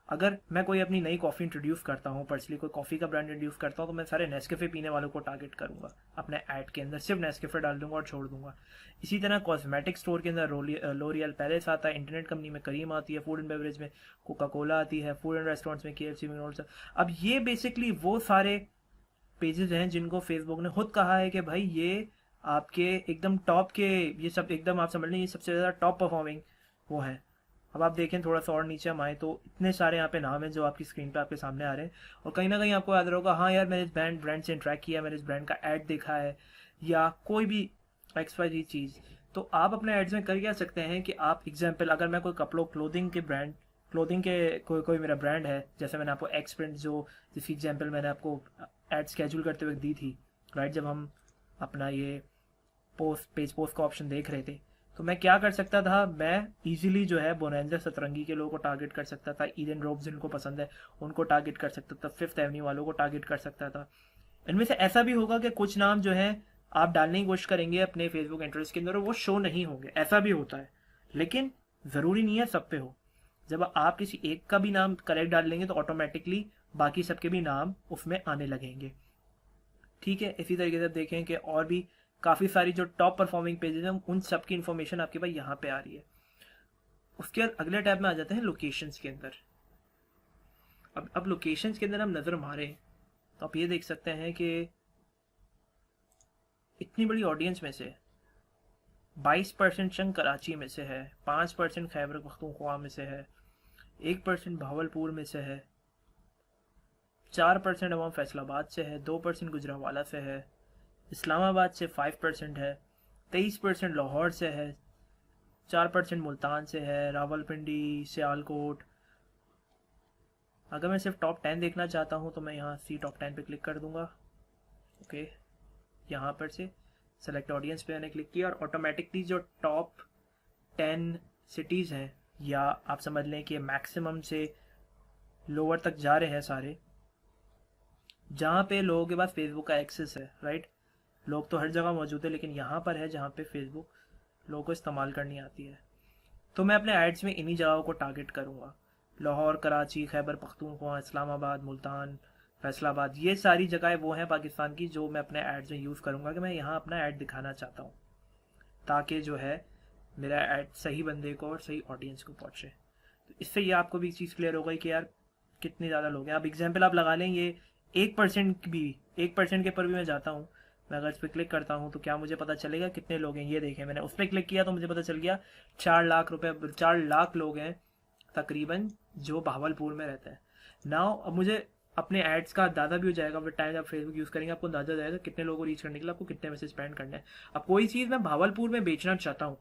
अगर मैं कोई अपनी नई कॉफ़ी इंट्रोड्यूस करता हूँ, पर्सनली कोई कॉफ़ी का ब्रांड इंट्रोड्यूस करता हूँ, तो मैं सारे नेस्कैफे पीने वालों को टारगेट करूँगा। अपने ऐड के अंदर सिर्फ नेस्कैफे डाल दूंगा और छोड़ दूंगा। इसी तरह कॉस्मेटिक स्टोर के अंदर लोरियल पैलेस आता है, इंटरनेट कंपनी में करीम आती है, फूड एंड बेवरेज में कोका कोला आती है, फूड एंड रेस्टोरेंट्स में KFC, मैकडॉनल्ड्स। अब ये बेसिकली वो सारे पेजेस हैं जिनको फेसबुक ने खुद कहा है कि भाई ये आपके एकदम टॉप के, ये सब एकदम आप समझ लें ये सबसे ज़्यादा टॉप परफॉर्मिंग वो है। अब आप देखें थोड़ा सा और नीचे हम आए तो इतने सारे यहाँ पे नाम हैं जो आपकी स्क्रीन पे आपके सामने आ रहे हैं। और कहीं ना कहीं आपको याद होगा, हाँ यार मैंने इस ब्रांड से इंटरेक्ट किया, मैंने इस ब्रांड का ऐड देखा है, या कोई भी XYZ चीज़। तो आप अपने एड्स में कर क्या सकते हैं कि आप एग्जाम्पल, अगर मैं कोई कपड़ों क्लोथिंग के कोई मेरा ब्रांड है, जैसे मैंने आपको एक्स प्रिंट जो जिसकी एग्जाम्पल मैंने आपको ऐड स्केड्यूल करते हुए दी थी, राइट, जब हम अपना ये पेज पोस्ट का ऑप्शन देख रहे थे, तो मैं क्या कर सकता था, मैं इजीली जो है बोनेंजा सतरंगी के लोगों को टारगेट कर सकता था, ईडन रोब्स जिनको पसंद है उनको टारगेट कर सकता था, फिफ्थ एवेन्यू वालों को टारगेट कर सकता था। इनमें से ऐसा भी होगा कि कुछ नाम जो है आप डालने की कोशिश करेंगे अपने फेसबुक इंटरेस्ट के अंदर और वो शो नहीं होंगे, ऐसा भी होता है। लेकिन ज़रूरी नहीं है सब पे हो। जब आप किसी एक का भी नाम करेक्ट डाल लेंगे तो ऑटोमेटिकली बाकी सबके भी नाम उसमें आने लगेंगे। ठीक है, इसी तरीके से आप देखें कि और भी काफ़ी सारी जो टॉप परफॉर्मिंग पेजेस हैं उन सब की इन्फॉर्मेशन आपके पास यहाँ पे आ रही है। उसके बाद अगले टैब में आ जाते हैं लोकेशंस के अंदर। अब लोकेशंस के अंदर हम नज़र मारें तो आप ये देख सकते हैं कि इतनी बड़ी ऑडियंस में से 22% चंग कराची में से है, 5% खैबर पख्तूनख्वा में से है, 1% भावलपुर में से है, 4% अवाम फैसलाबाद से है, 2% गुजरावाला से है, इस्लामाबाद से 5% है, 23% लाहौर से है, 4% मुल्तान से है, रावलपिंडी, सियालकोट। अगर मैं सिर्फ टॉप 10 देखना चाहता हूँ तो मैं यहाँ सी टॉप 10 पे क्लिक कर दूँगा। ओके, यहाँ पर से सेलेक्ट ऑडियंस पे मैंने क्लिक किया और ऑटोमेटिकली जो टॉप 10 सिटीज़ हैं, या आप समझ लें कि मैक्सिमम से लोअर तक जा रहे हैं सारे, जहाँ पे लोगों के पास फेसबुक का एक्सेस है, राइट। लोग तो हर जगह मौजूद है, लेकिन यहाँ पर है जहाँ पे फेसबुक लोगों को इस्तेमाल करनी आती है। तो मैं अपने एड्स में इन्हीं जगहों को टारगेट करूँगा। लाहौर, कराची, खैबर पख्तूनख्वा, इस्लामाबाद, मुल्तान, फैसलाबाद, ये सारी जगहें वो हैं पाकिस्तान की जो मैं अपने एड्स में यूज़ करूँगा कि मैं यहाँ अपना ऐड दिखाना चाहता हूँ, ताकि जो है मेरा ऐड सही बंदे को और सही ऑडियंस को पहुँचे। तो इससे ये आपको भी चीज़ क्लियर हो गई कि यार कितने ज़्यादा लोग हैं। अब एग्जाम्पल आप लगा लें, ये 1% भी, 1% के पर भी मैं जाता हूँ, मैं अगर इस पर क्लिक करता हूँ तो क्या मुझे पता चलेगा कितने लोग हैं। ये देखें, मैंने उस पर क्लिक किया तो मुझे पता चल गया 4 लाख लोग हैं तकरीबन जो भावलपुर में रहते हैं। नाउ अब मुझे अपने एड्स का अंदाजा भी हो जाएगा विद टाइम। आप फेसबुक यूज़ करेंगे आपको अंदाजा हो जाएगा कितने लोगों को रीच करने के लिए आपको कितने मैसेज स्पेंड करना है। अब कोई चीज़ मैं भावलपुर में बेचना चाहता हूँ,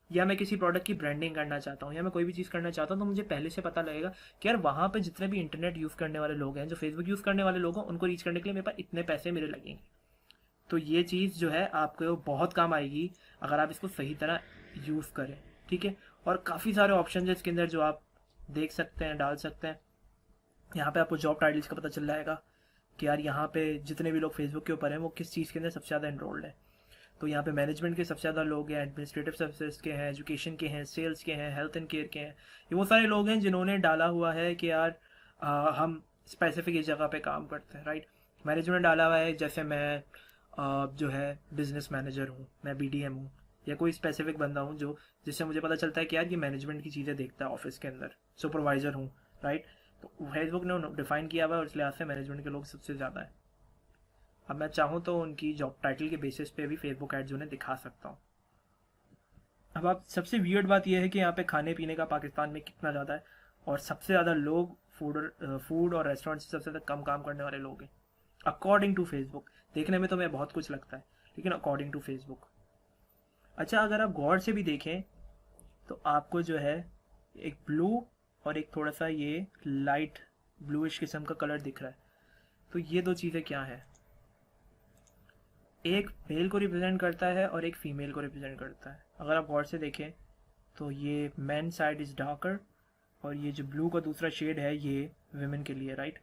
या मैं किसी प्रोडक्ट की ब्रांडिंग करना चाहता हूँ, या मैं कोई भी चीज़ करना चाहता हूँ, तो मुझे पहले से पता लगेगा कि यार वहाँ पे जितने भी इंटरनेट यूज़ करने वाले लोग हैं, जो फेसबुक यूज़ करने वाले लोग हैं, उनको रीच करने के लिए मेरे पास इतने पैसे मेरे लगेंगे। तो ये चीज़ जो है आपको बहुत काम आएगी अगर आप इसको सही तरह यूज़ करें, ठीक है। और काफ़ी सारे ऑप्शन है इसके अंदर जो आप देख सकते हैं, डाल सकते हैं। यहाँ पे आपको जॉब टाइटल्स का पता चल जाएगा कि यार यहाँ पे जितने भी लोग फेसबुक के ऊपर हैं वो किस चीज़ के अंदर सबसे ज़्यादा एनरोल्ड है। तो यहाँ पे मैनेजमेंट के सबसे ज़्यादा लोग हैं, एडमिनिस्ट्रेटिव सर्विसेज के हैं, एजुकेशन के हैं, सेल्स के हैं, हेल्थ एंड केयर के हैं। ये वो सारे लोग हैं जिन्होंने डाला हुआ है कि यार हम स्पेसिफिक इस जगह पे काम करते हैं, राइट। मैनेजमेंट डाला हुआ है, जैसे मैं जो है बिजनेस मैनेजर हूँ, मैं BDM हूँ, या कोई स्पेसिफिक बंदा हूँ जो जिससे मुझे पता चलता है कि यार ये मैनेजमेंट की चीज़ें देखता है ऑफिस के अंदर, सुपरवाइज़र हूँ, राइट। तो फेसबुक ने डिफाइन किया हुआ है और इस लिहाज से मैनेजमेंट के लोग सबसे ज़्यादा है। अब मैं चाहूँ तो उनकी जॉब टाइटल के बेसिस पे भी फेसबुक एड्स उन्हें दिखा सकता हूँ। अब आप सबसे वियर्ड बात यह है कि यहाँ पे खाने पीने का पाकिस्तान में कितना ज़्यादा है, और सबसे ज़्यादा लोग फूड और रेस्टोरेंट से सबसे ज़्यादा कम काम करने वाले लोग हैं अकॉर्डिंग टू फेसबुक। देखने में तो मैं बहुत कुछ लगता है, लेकिन अकॉर्डिंग टू फेसबुक। अच्छा, अगर आप गौर से भी देखें तो आपको जो है एक ब्लू और एक थोड़ा सा ये लाइट ब्लूइश किस्म का कलर दिख रहा है। तो ये दो चीज़ें क्या है, एक मेल को रिप्रेजेंट करता है और एक फीमेल को रिप्रेजेंट करता है। अगर आप गौर से देखें तो ये मैन साइड इज़ डार्कर, और ये जो ब्लू का दूसरा शेड है ये विमेन के लिए, राइट।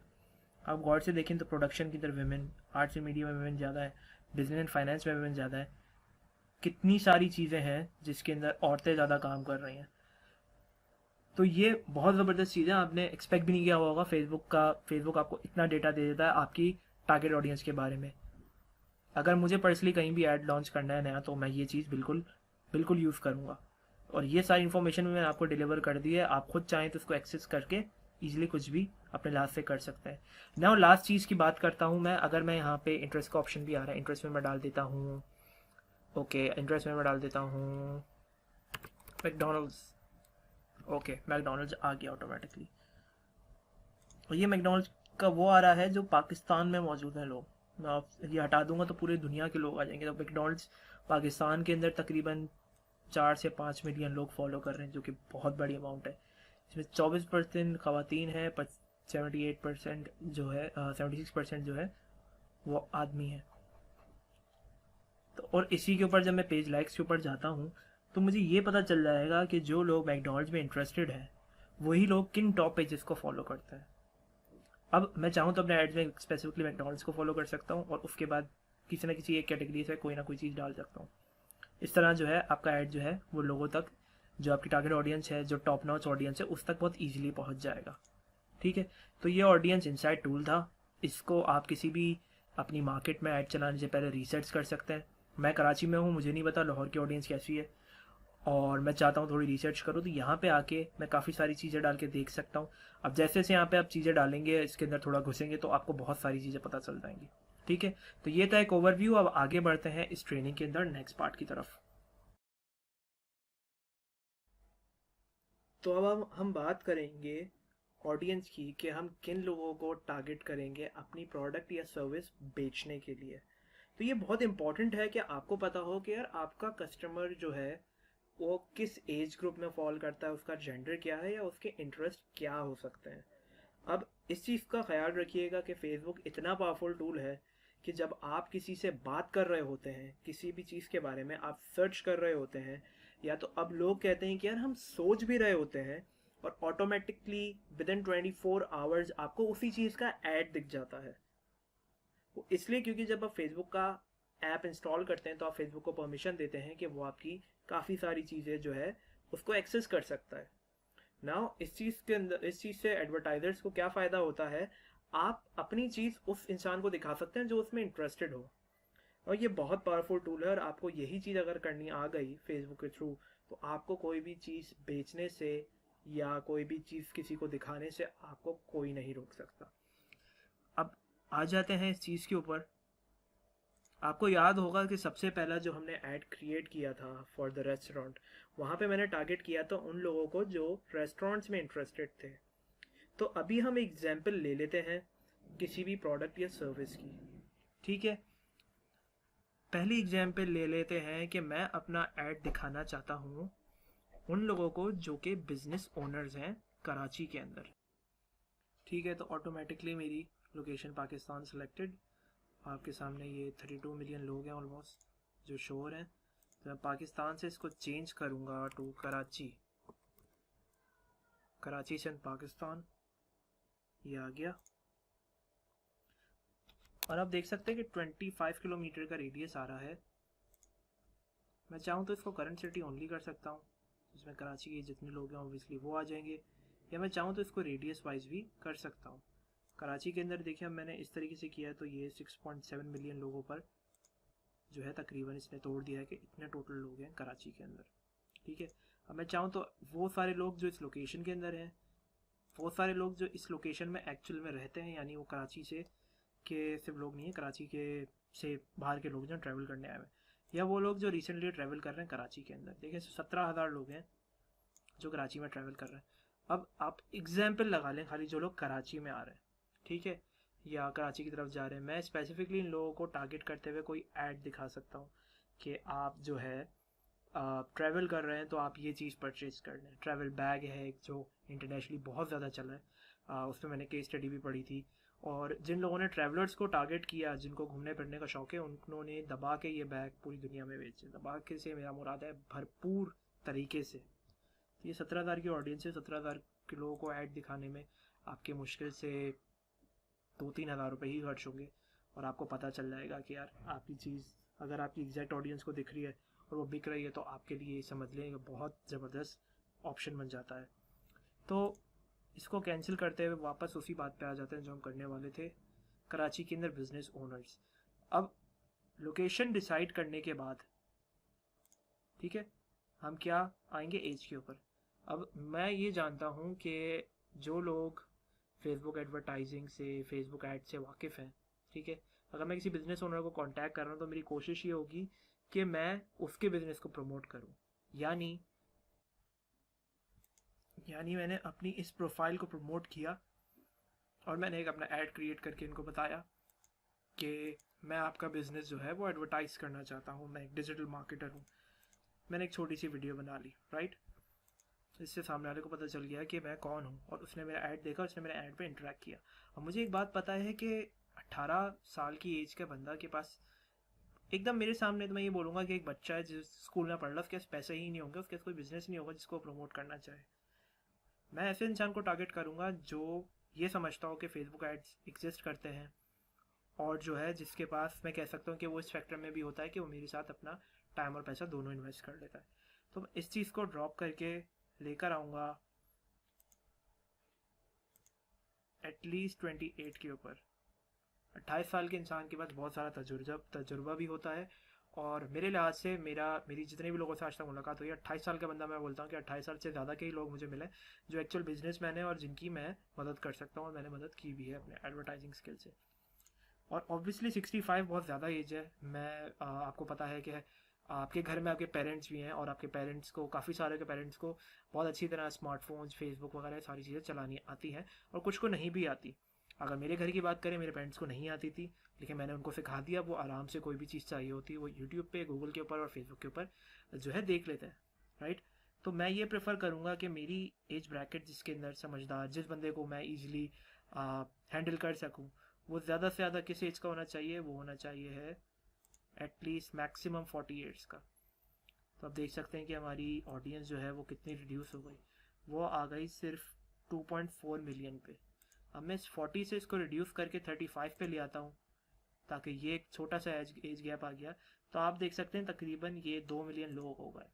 आप गौर से देखें तो प्रोडक्शन की तरफ विमेन, आर्ट्स एंड मीडिया में विमेन ज़्यादा है, बिजनेस एंड फाइनेंस में विमेन ज़्यादा है। कितनी सारी चीज़ें हैं जिसके अंदर औरतें ज़्यादा काम कर रही हैं। तो ये बहुत ज़बरदस्त चीज़ है, आपने एक्सपेक्ट भी नहीं किया होगा फेसबुक आपको इतना डेटा दे देता है आपकी टारगेट ऑडियंस के बारे में। अगर मुझे पर्सनली कहीं भी ऐड लॉन्च करना है नया, तो मैं ये चीज़ बिल्कुल बिल्कुल यूज़ करूँगा। और ये सारी इन्फॉर्मेशन भी मैंने आपको डिलीवर कर दी है, आप खुद चाहें तो उसको एक्सेस करके ईजिली कुछ भी अपने लास्ट से कर सकते हैं। नाउ लास्ट चीज़ की बात करता हूँ मैं। अगर मैं यहाँ पे इंटरेस्ट का ऑप्शन भी आ रहा है, इंटरेस्ट में मैं डाल देता हूँ, ओके, इंटरेस्ट में मैं डाल देता हूँ मैकडोनल्ड्स। ओके, मैकडोनल्ड्स आ गया ऑटोमेटिकली। और ये मैकडोनल्ड्स का वो आ रहा है जो पाकिस्तान में मौजूद हैं लोग। मैं आप ये हटा दूंगा तो पूरी दुनिया के लोग आ जाएंगे। तो मैकडोनल्ड्स पाकिस्तान के अंदर तकरीबन 4 से 5 मिलियन लोग फॉलो कर रहे हैं, जो कि बहुत बड़ी अमाउंट है। इसमें 24% ख़वातीन है, 78% जो है 76% जो है वो आदमी है। तो और इसी के ऊपर जब मैं पेज लाइक्स के ऊपर जाता हूँ तो मुझे ये पता चल जाएगा कि जो लोग मैकडोनल्ड्स में इंटरेस्टेड हैं वही लोग किन टॉप पेजेस को फॉलो करते हैं। अब मैं चाहूँ तो अपने एड्स में स्पेसिफिकली मैकडोनल्ड्स को फॉलो कर सकता हूँ और उसके बाद किसी ना किसी एक कैटेगरी से कोई ना कोई चीज़ डाल सकता हूँ। इस तरह जो है आपका ऐड जो है वो लोगों तक, जो आपकी टारगेट ऑडियंस है, जो टॉप नॉच ऑडियंस है, उस तक बहुत ईजिली पहुँच जाएगा। ठीक है, तो ये ऑडियंस इंसाइट टूल था। इसको आप किसी भी अपनी मार्केट में ऐड चलाने से पहले रिसर्च कर सकते हैं। मैं कराची में हूँ, मुझे नहीं पता लाहौर की ऑडियंस कैसी है, और मैं चाहता हूँ थोड़ी रिसर्च करूँ, तो यहाँ पे आके मैं काफ़ी सारी चीज़ें डाल के देख सकता हूँ। अब जैसे जैसे यहाँ पे आप चीज़ें डालेंगे, इसके अंदर थोड़ा घुसेंगे, तो आपको बहुत सारी चीज़ें पता चल जाएंगी। ठीक है, तो ये था एक ओवरव्यू। अब आगे बढ़ते हैं इस ट्रेनिंग के अंदर नेक्स्ट पार्ट की तरफ। तो अब हम बात करेंगे ऑडियंस की कि हम किन लोगों को टारगेट करेंगे अपनी प्रोडक्ट या सर्विस बेचने के लिए। तो ये बहुत इंपॉर्टेंट है कि आपको पता हो कि यार आपका कस्टमर जो है वो किस एज ग्रुप में फॉल करता है, उसका जेंडर क्या है, या उसके इंटरेस्ट क्या हो सकते हैं। अब इस चीज़ का ख्याल रखिएगा कि फेसबुक इतना पावरफुल टूल है कि जब आप किसी से बात कर रहे होते हैं, किसी भी चीज़ के बारे में आप सर्च कर रहे होते हैं, या तो अब लोग कहते हैं कि यार हम सोच भी रहे होते हैं, और ऑटोमेटिकली विद इन 24 आवर्स आपको उसी चीज़ का ऐड दिख जाता है। वो इसलिए क्योंकि जब आप फेसबुक का ऐप इंस्टॉल करते हैं तो आप फेसबुक को परमिशन देते हैं कि वो आपकी काफ़ी सारी चीज़ें जो है उसको एक्सेस कर सकता है। नाउ इस चीज़ के अंदर, इस चीज़ से एडवर्टाइजर्स को क्या फ़ायदा होता है, आप अपनी चीज़ उस इंसान को दिखा सकते हैं जो उसमें इंटरेस्टेड हो। और ये बहुत पावरफुल टूल है, और आपको यही चीज़ अगर करनी आ गई फेसबुक के थ्रू, तो आपको कोई भी चीज़ बेचने से या कोई भी चीज़ किसी को दिखाने से आपको कोई नहीं रोक सकता। अब आ जाते हैं इस चीज़ के ऊपर। आपको याद होगा कि सबसे पहला जो हमने ऐड क्रिएट किया था फॉर द रेस्टोरेंट, वहाँ पे मैंने टारगेट किया था उन लोगों को जो रेस्टोरेंट्स में इंटरेस्टेड थे। तो अभी हम एग्जाम्पल ले लेते हैं किसी भी प्रोडक्ट या सर्विस की, ठीक है। पहली एग्जाम्पल ले लेते हैं कि मैं अपना ऐड दिखाना चाहता हूँ उन लोगों को जो कि बिजनेस ओनर्स हैं कराची के अंदर, ठीक है। तो ऑटोमेटिकली मेरी लोकेशन पाकिस्तान सेलेक्टेड, आपके सामने ये 32 मिलियन लोग हैं ऑलमोस्ट जो शोर हैं। तो मैं पाकिस्तान से इसको चेंज करूँगा टू कराची, कराची से पाकिस्तान, ये आ गया। और आप देख सकते हैं कि 25 किलोमीटर का रेडियस आ रहा है। मैं चाहूँ तो इसको करंट सिटी ओनली कर सकता हूँ, जिसमें कराची के जितने लोग हैं ऑब्वियसली वो आ जाएंगे, या मैं चाहूँ तो इसको रेडियस वाइज भी कर सकता हूँ। कराची के अंदर देखिए मैंने इस तरीके से किया है, तो ये 6.7 मिलियन लोगों पर जो है तकरीबन इसने तोड़ दिया है कि इतने टोटल लोग हैं कराची के अंदर, ठीक है। अब मैं चाहूँ तो वो सारे लोग जो इस लोकेशन के अंदर हैं, वो सारे लोग जो इस लोकेशन में एक्चुअल में रहते हैं, यानी वो कराची से के सिर्फ लोग नहीं है, कराची के से बाहर के लोग जो ट्रैवल करने आए हुए हैं, या वो लोग जो रिसेंटली ट्रैवल कर रहे हैं कराची के अंदर। देखिए 17,000 लोग हैं जो कराची में ट्रैवल कर रहे हैं। अब आप एग्जाम्पल लगा लें खाली जो लोग कराची में आ रहे हैं, ठीक है, या कराची की तरफ जा रहे हैं। मैं स्पेसिफिकली इन लोगों को टारगेट करते हुए कोई ऐड दिखा सकता हूँ कि आप जो है ट्रैवल कर रहे हैं तो आप ये चीज़ परचेज कर लें। ट्रैवल बैग है एक जो इंटरनेशनली बहुत ज़्यादा चला है, उसमें मैंने केस स्टडी भी पढ़ी थी। और जिन लोगों ने ट्रैवलर्स को टारगेट किया, जिनको घूमने फिरने का शौक है, उन्होंने दबा के ये बैग पूरी दुनिया में बेचे। दबा के से मेरा मुराद है भरपूर तरीके से। तो ये 17,000 की ऑडियंस है, 17,000 के लोगों को ऐड दिखाने में आपके मुश्किल से 2-3 हज़ार रुपये ही खर्च होंगे, और आपको पता चल जाएगा कि यार आपकी चीज़ अगर आपकी एग्जैक्ट ऑडियंस को दिख रही है और वो बिक रही है, तो आपके लिए समझ लें कि बहुत ज़बरदस्त ऑप्शन बन जाता है। तो इसको कैंसिल करते हुए वापस उसी बात पे आ जाते हैं जो हम करने वाले थे, कराची के अंदर बिजनेस ओनर्स। अब लोकेशन डिसाइड करने के बाद, ठीक है, हम क्या आएंगे एज के ऊपर। अब मैं ये जानता हूँ कि जो लोग फेसबुक एडवर्टाइजिंग से, फेसबुक ऐड से वाकिफ़ हैं, ठीक है, अगर मैं किसी बिजनेस ओनर को कांटेक्ट कर रहा हूँ तो मेरी कोशिश ये होगी कि मैं उसके बिजनेस को प्रमोट करूँ। यानी मैंने अपनी इस प्रोफाइल को प्रमोट किया और मैंने एक अपना ऐड क्रिएट करके इनको बताया कि मैं आपका बिज़नेस जो है वो एडवर्टाइज़ करना चाहता हूँ, मैं एक डिजिटल मार्केटर हूँ। मैंने एक छोटी सी वीडियो बना ली, राइट। इससे सामने वाले को पता चल गया कि मैं कौन हूँ, और उसने मेरा ऐड देखा, उसने मेरे ऐड पे इंटरेक्ट किया। और मुझे एक बात पता है कि 18 साल की एज का बंदा के पास एकदम मेरे सामने, तो मैं ये बोलूँगा कि एक बच्चा है जिस स्कूल में पढ़ रहा है, उसके पास पैसे ही नहीं होंगे, उसके पास कोई बिजनेस नहीं होगा जिसको प्रमोट करना चाहे। मैं ऐसे इंसान को टारगेट करूँगा जो ये समझता हो कि फेसबुक एड्स एग्जिस्ट करते हैं, और जो है जिसके पास मैं कह सकता हूँ कि वो इस फैक्टर में भी होता है कि वो मेरे साथ अपना टाइम और पैसा दोनों इन्वेस्ट कर लेता है। तो मैं इस चीज़ को ड्रॉप करके लेकर आऊँगा एटलीस्ट 28 के ऊपर। 28 साल के इंसान के पास बहुत सारा तजुर्बा भी होता है, और मेरे लिहाज से मेरी जितने भी लोगों से आज तक मुलाकात हुई है, 28 साल का बंदा मैं बोलता हूँ कि 28 साल से ज़्यादा के ही लोग मुझे मिले जो एक्चुअल बिजनेसमैन है और जिनकी मैं मदद कर सकता हूँ, और मैंने मदद की भी है अपने एडवर्टाइजिंग स्किल से। और ऑब्वियसली 65 बहुत ज़्यादा एज है। आपको पता है कि आपके घर में आपके पेरेंट्स भी हैं, और आपके पेरेंट्स को, काफ़ी सारे के पेरेंट्स को बहुत अच्छी तरह स्मार्टफोन्स, फेसबुक वगैरह सारी चीज़ें चलानी आती हैं, और कुछ को नहीं भी आती। अगर मेरे घर की बात करें, मेरे पेरेंट्स को नहीं आती थी, लेकिन मैंने उनको सिखा दिया। वो आराम से कोई भी चीज़ चाहिए होती है वो यूट्यूब पे, गूगल के ऊपर और फेसबुक के ऊपर जो है देख लेते हैं, राइट। तो मैं ये प्रेफर करूँगा कि मेरी एज ब्रैकेट जिसके अंदर समझदार, जिस बंदे को मैं ईजिली हैंडल कर सकूँ, वो ज़्यादा से ज़्यादा किस एज का होना चाहिए, वो होना चाहिए है एटलीस्ट मैक्सिमम 40 ईयर्स का। तो आप देख सकते हैं कि हमारी ऑडियंस जो है वो कितनी रिड्यूस हो गई, वो आ गई सिर्फ 2.4 मिलियन पे। अब मैं इस 40 से इसको रिड्यूस करके 35 पे ले आता हूँ, ताकि ये एक छोटा सा एज गैप आ गया। तो आप देख सकते हैं तकरीबन ये 2 मिलियन लोग हो गए,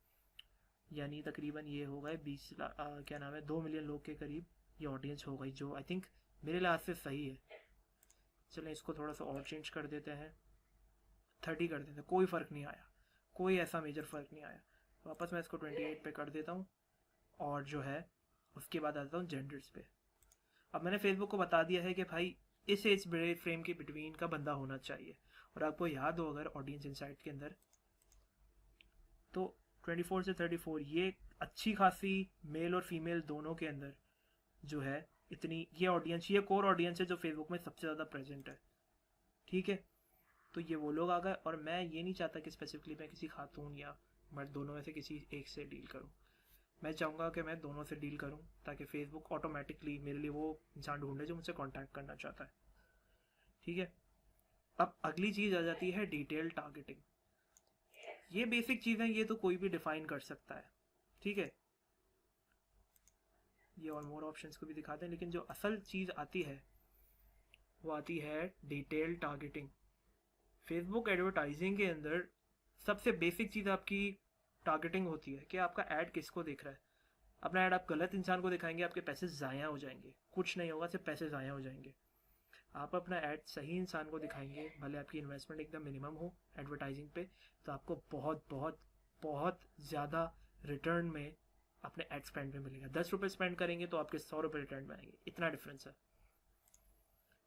यानी तकरीबन ये हो गए 20 लाख, क्या नाम है, 2 मिलियन लोग के करीब ये ऑडियंस हो गई, जो आई थिंक मेरे लिहाज से सही है। चलें इसको थोड़ा सा और चेंज कर देते हैं, 30 कर देते हैं, कोई फ़र्क नहीं आया, कोई ऐसा मेजर फ़र्क नहीं आया। वापस मैं इसको 28 पे कर देता हूँ, और जो है उसके बाद आता हूँ जेंडर्स पे। अब मैंने फेसबुक को बता दिया है कि भाई इस एज फ्रेम के बिटवीन का बंदा होना चाहिए। और आपको याद हो अगर ऑडियंस इंसाइट के अंदर, तो 24 से 34 ये अच्छी खासी मेल और फीमेल दोनों के अंदर जो है इतनी ये ऑडियंस, ये कोर ऑडियंस है जो फेसबुक में सबसे ज़्यादा प्रेजेंट है, ठीक है। तो ये वो लोग आ गए, और मैं ये नहीं चाहता कि स्पेसिफिकली मैं किसी खातून या मर्द दोनों में से किसी एक से डील करूँ। मैं चाहूँगा कि मैं दोनों से डील करूँ, ताकि फेसबुक ऑटोमेटिकली मेरे लिए वो इंसान ढूंढे जो मुझसे कॉन्टैक्ट करना चाहता है, ठीक है। अब अगली चीज़ आ जाती है डिटेल टारगेटिंग। ये बेसिक चीज़ है, ये तो कोई भी डिफाइन कर सकता है, ठीक है। ये और मोर ऑप्शंस को भी दिखाते हैं, लेकिन जो असल चीज़ आती है वो आती है डिटेल टारगेटिंग। फेसबुक एडवर्टाइजिंग के अंदर सबसे बेसिक चीज़ आपकी टारगेटिंग होती है कि आपका ऐड किसको देख रहा है। अपना ऐड आप गलत इंसान को दिखाएंगे, आपके पैसे ज़ाया हो जाएंगे, कुछ नहीं होगा, सिर्फ पैसे ज़ाया हो जाएंगे। आप अपना ऐड सही इंसान को दिखाएंगे, भले आपकी इन्वेस्टमेंट एकदम मिनिमम हो एडवर्टाइजिंग पे, तो आपको बहुत बहुत बहुत ज़्यादा रिटर्न में अपने एड स्पेंड में मिलेगा। 10 रुपये स्पेंड करेंगे तो आपके 100 रुपये रिटर्न में आएंगे, इतना डिफरेंस है।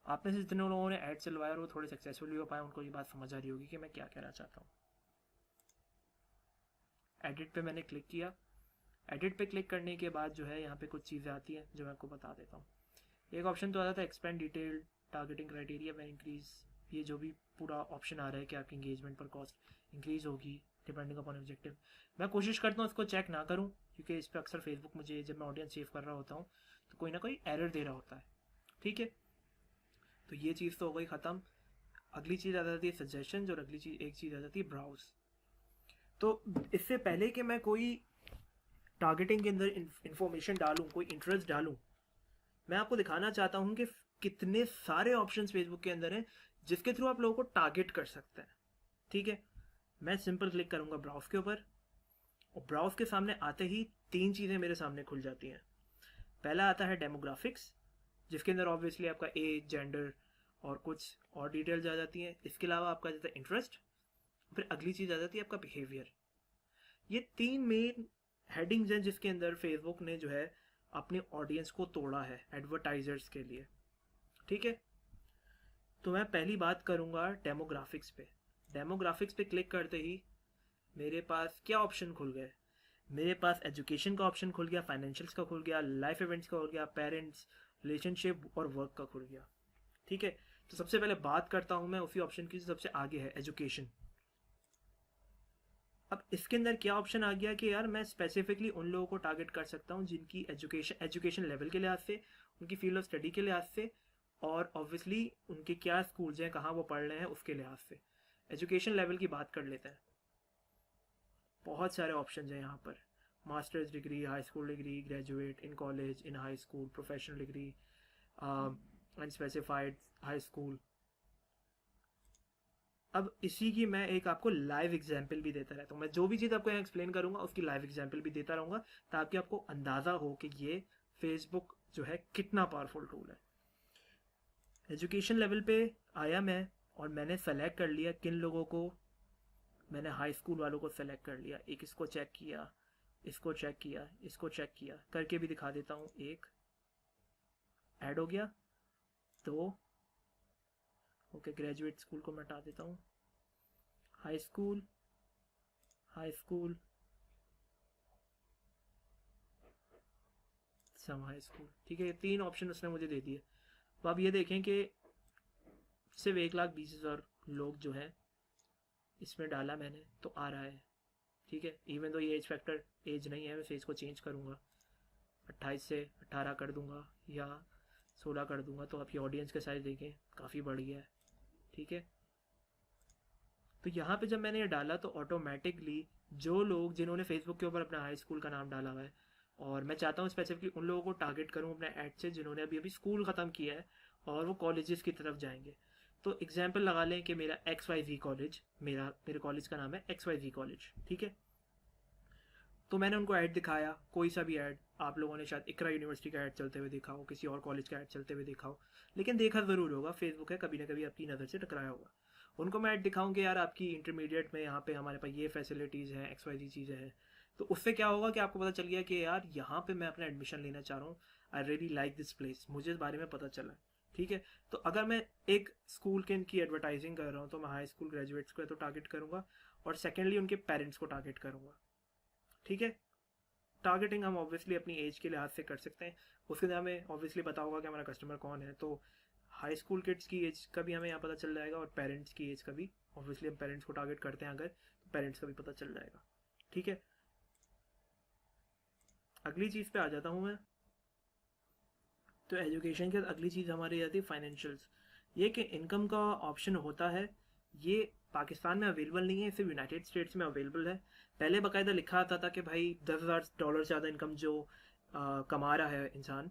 आप में से जितने लोगों ने ऐड चलवाया और वो थोड़े सक्सेसफुल हो पाए, उनको ये बात समझ आ रही होगी कि मैं क्या कहना चाहता हूँ। एडिट पे मैंने क्लिक किया। एडिट पे क्लिक करने के बाद जो है यहाँ पे कुछ चीज़ें आती हैं जो मैं आपको बता देता हूँ। एक ऑप्शन तो आता था एक्सपेंड डिटेल टारगेटिंग क्राइटेरिया व इंक्रीज। ये जो भी पूरा ऑप्शन आ रहा है कि आपकी इंगेजमेंट पर कॉस्ट इंक्रीज होगी डिपेंडिंग अपॉन ऑब्जेक्टिव। मैं कोशिश करता हूँ इसको चेक ना करूँ, क्योंकि इस पर अक्सर फेसबुक मुझे, जब मैं ऑडियंस सेव कर रहा होता हूँ तो कोई ना कोई एरर दे रहा होता है, ठीक है। तो ये चीज़ तो हो गई ख़त्म। अगली चीज़ आ जाती है सजेशन, और अगली चीज़ एक चीज़ आ जाती है ब्राउज। तो इससे पहले कि मैं कोई टारगेटिंग के अंदर इंफॉर्मेशन डालूँ, कोई इंटरेस्ट डालूँ, मैं आपको दिखाना चाहता हूँ कि कितने सारे ऑप्शंस फेसबुक के अंदर हैं जिसके थ्रू आप लोगों को टारगेट कर सकते हैं, ठीक है। मैं सिंपल क्लिक करूँगा ब्राउज के ऊपर, और ब्राउज के सामने आते ही तीन चीज़ें मेरे सामने खुल जाती हैं। पहला आता है डेमोग्राफिक्स, जिसके अंदर ऑब्वियसली आपका एज, जेंडर और कुछ और डिटेल्स आ जाती हैं। इसके अलावा आपका जैसे इंटरेस्ट, फिर अगली चीज़ आ जाती है आपका बिहेवियर। ये तीन मेन हेडिंग्स हैं जिसके अंदर फेसबुक ने जो है अपने ऑडियंस को तोड़ा है एडवर्टाइजर्स के लिए, ठीक है। तो मैं पहली बात करूंगा डेमोग्राफिक्स पे। डेमोग्राफिक्स पे क्लिक करते ही मेरे पास क्या ऑप्शन खुल गए। मेरे पास एजुकेशन का ऑप्शन खुल गया, फाइनेंशियल्स का खुल गया, लाइफ इवेंट्स का खुल गया, पेरेंट्स, रिलेशनशिप और वर्क का खुल गया, ठीक है। तो सबसे पहले बात करता हूं मैं उसी ऑप्शन की सबसे आगे है, एजुकेशन। अब इसके अंदर क्या ऑप्शन आ गया कि यार मैं स्पेसिफिकली उन लोगों को टारगेट कर सकता हूँ जिनकी एजुकेशन लेवल के लिहाज से, उनकी फील्ड ऑफ स्टडी के लिहाज से, और ऑब्वियसली उनके क्या स्कूल्स हैं, कहाँ वो पढ़ रहे हैं, उसके लिहाज से। एजुकेशन लेवल की बात कर लेते हैं। बहुत सारे ऑप्शन हैं यहाँ पर। Masters degree, high school degree, graduate, in college, in high school, professional degree, unspecified high school. अब इसी की मैं एक आपको लाइव एग्जाम्पल भी देता रहता हूँ। मैं जो भी चीज़ आपको यहाँ एक्सप्लेन करूँगा उसकी लाइव एग्जाम्पल भी देता रहूँगा, ताकि आपको अंदाज़ा हो कि ये फेसबुक जो है कितना पावरफुल टूल है। एजुकेशन लेवल पे आया मैं, और मैंने सेलेक्ट कर लिया किन लोगों को। मैंने हाई स्कूल वालों को सेलेक्ट कर लिया। एक इसको चेक किया, इसको चेक किया, इसको चेक किया, करके भी दिखा देता हूँ। एक ऐड हो गया, दो, ओके, ग्रेजुएट स्कूल को मैं हटा देता हूँ, high school, high school, some high school, ठीक है। ये तीन ऑप्शन उसने मुझे दे दिए। तो आप ये देखें कि सिर्फ 1,20,000 लोग जो हैं इसमें डाला मैंने तो आ रहा है, ठीक है। इवन तो ये एज फैक्टर एज नहीं है, मैं फेस को चेंज करूँगा, 28 से 18 कर दूंगा या 16 कर दूंगा, तो आप ये ऑडियंस का साइज देखें, काफ़ी बढ़ गया है, ठीक है। तो यहाँ पे जब मैंने ये डाला तो ऑटोमेटिकली जो लोग जिन्होंने फेसबुक के ऊपर अपना हाई स्कूल का नाम डाला हुआ है, और मैं चाहता हूँ स्पेसिफिकली उन लोगों को टारगेट करूँ अपने ऐड से जिन्होंने अभी अभी स्कूल ख़त्म किया है और वो कॉलेजेस की तरफ जाएंगे। तो एग्जाम्पल लगा लें कि मेरा XYZ कॉलेज, मेरे कॉलेज का नाम है XYZ कॉलेज, ठीक है। तो मैंने उनको ऐड दिखाया, कोई सा भी ऐड। आप लोगों ने शायद इकरा यूनिवर्सिटी का ऐड चलते हुए देखा हो, किसी और कॉलेज का ऐड चलते हुए देखा हो, लेकिन देखा ज़रूर होगा, फेसबुक है, कभी ना कभी आपकी नज़र से टकराया होगा। उनको मैं ऐड दिखाऊँ कि यार आपकी इंटरमीडिएट में यहाँ पे हमारे पास ये फैसिलिटीज़ हैं, XYZ चीज़ें हैं। तो उससे क्या होगा कि आपको पता चल गया कि यार यहाँ पे मैं अपना एडमिशन लेना चाह रहा हूँ, I really like this place, मुझे इस बारे में पता चला, ठीक है। तो अगर मैं एक स्कूल के इनकी एडवर्टाइजिंग कर रहा हूँ तो मैं हाई स्कूल ग्रेजुएट्स को तो टारगेट करूँगा, और सेकेंडली उनके पेरेंट्स को टारगेट करूँगा, ठीक है। टारगेटिंग हम ऑब्वियसली अपनी एज के लिहाज से कर सकते हैं। उसके लिए हमें ऑब्वियसली पता होगा कि हमारा कस्टमर कौन है, तो हाई स्कूल किड्स की एज का भी हमें यहाँ पता चल जाएगा और पेरेंट्स की एज का भी। ऑब्वियसली हम पेरेंट्स को टारगेट करते हैं अगर, तो पेरेंट्स का भी पता चल जाएगा। ठीक है, अगली चीज़ पे आ जाता हूँ मैं। तो एजुकेशन के अगली चीज़ हमारी आती है फाइनेंशियल्स। ये कि इनकम का ऑप्शन होता है, ये पाकिस्तान में अवेलेबल नहीं है, सिर्फ यूनाइटेड स्टेट्स में अवेलेबल है। पहले बाकायदा लिखा आता था कि भाई $10,000 ज़्यादा इनकम जो कमा रहा है इंसान,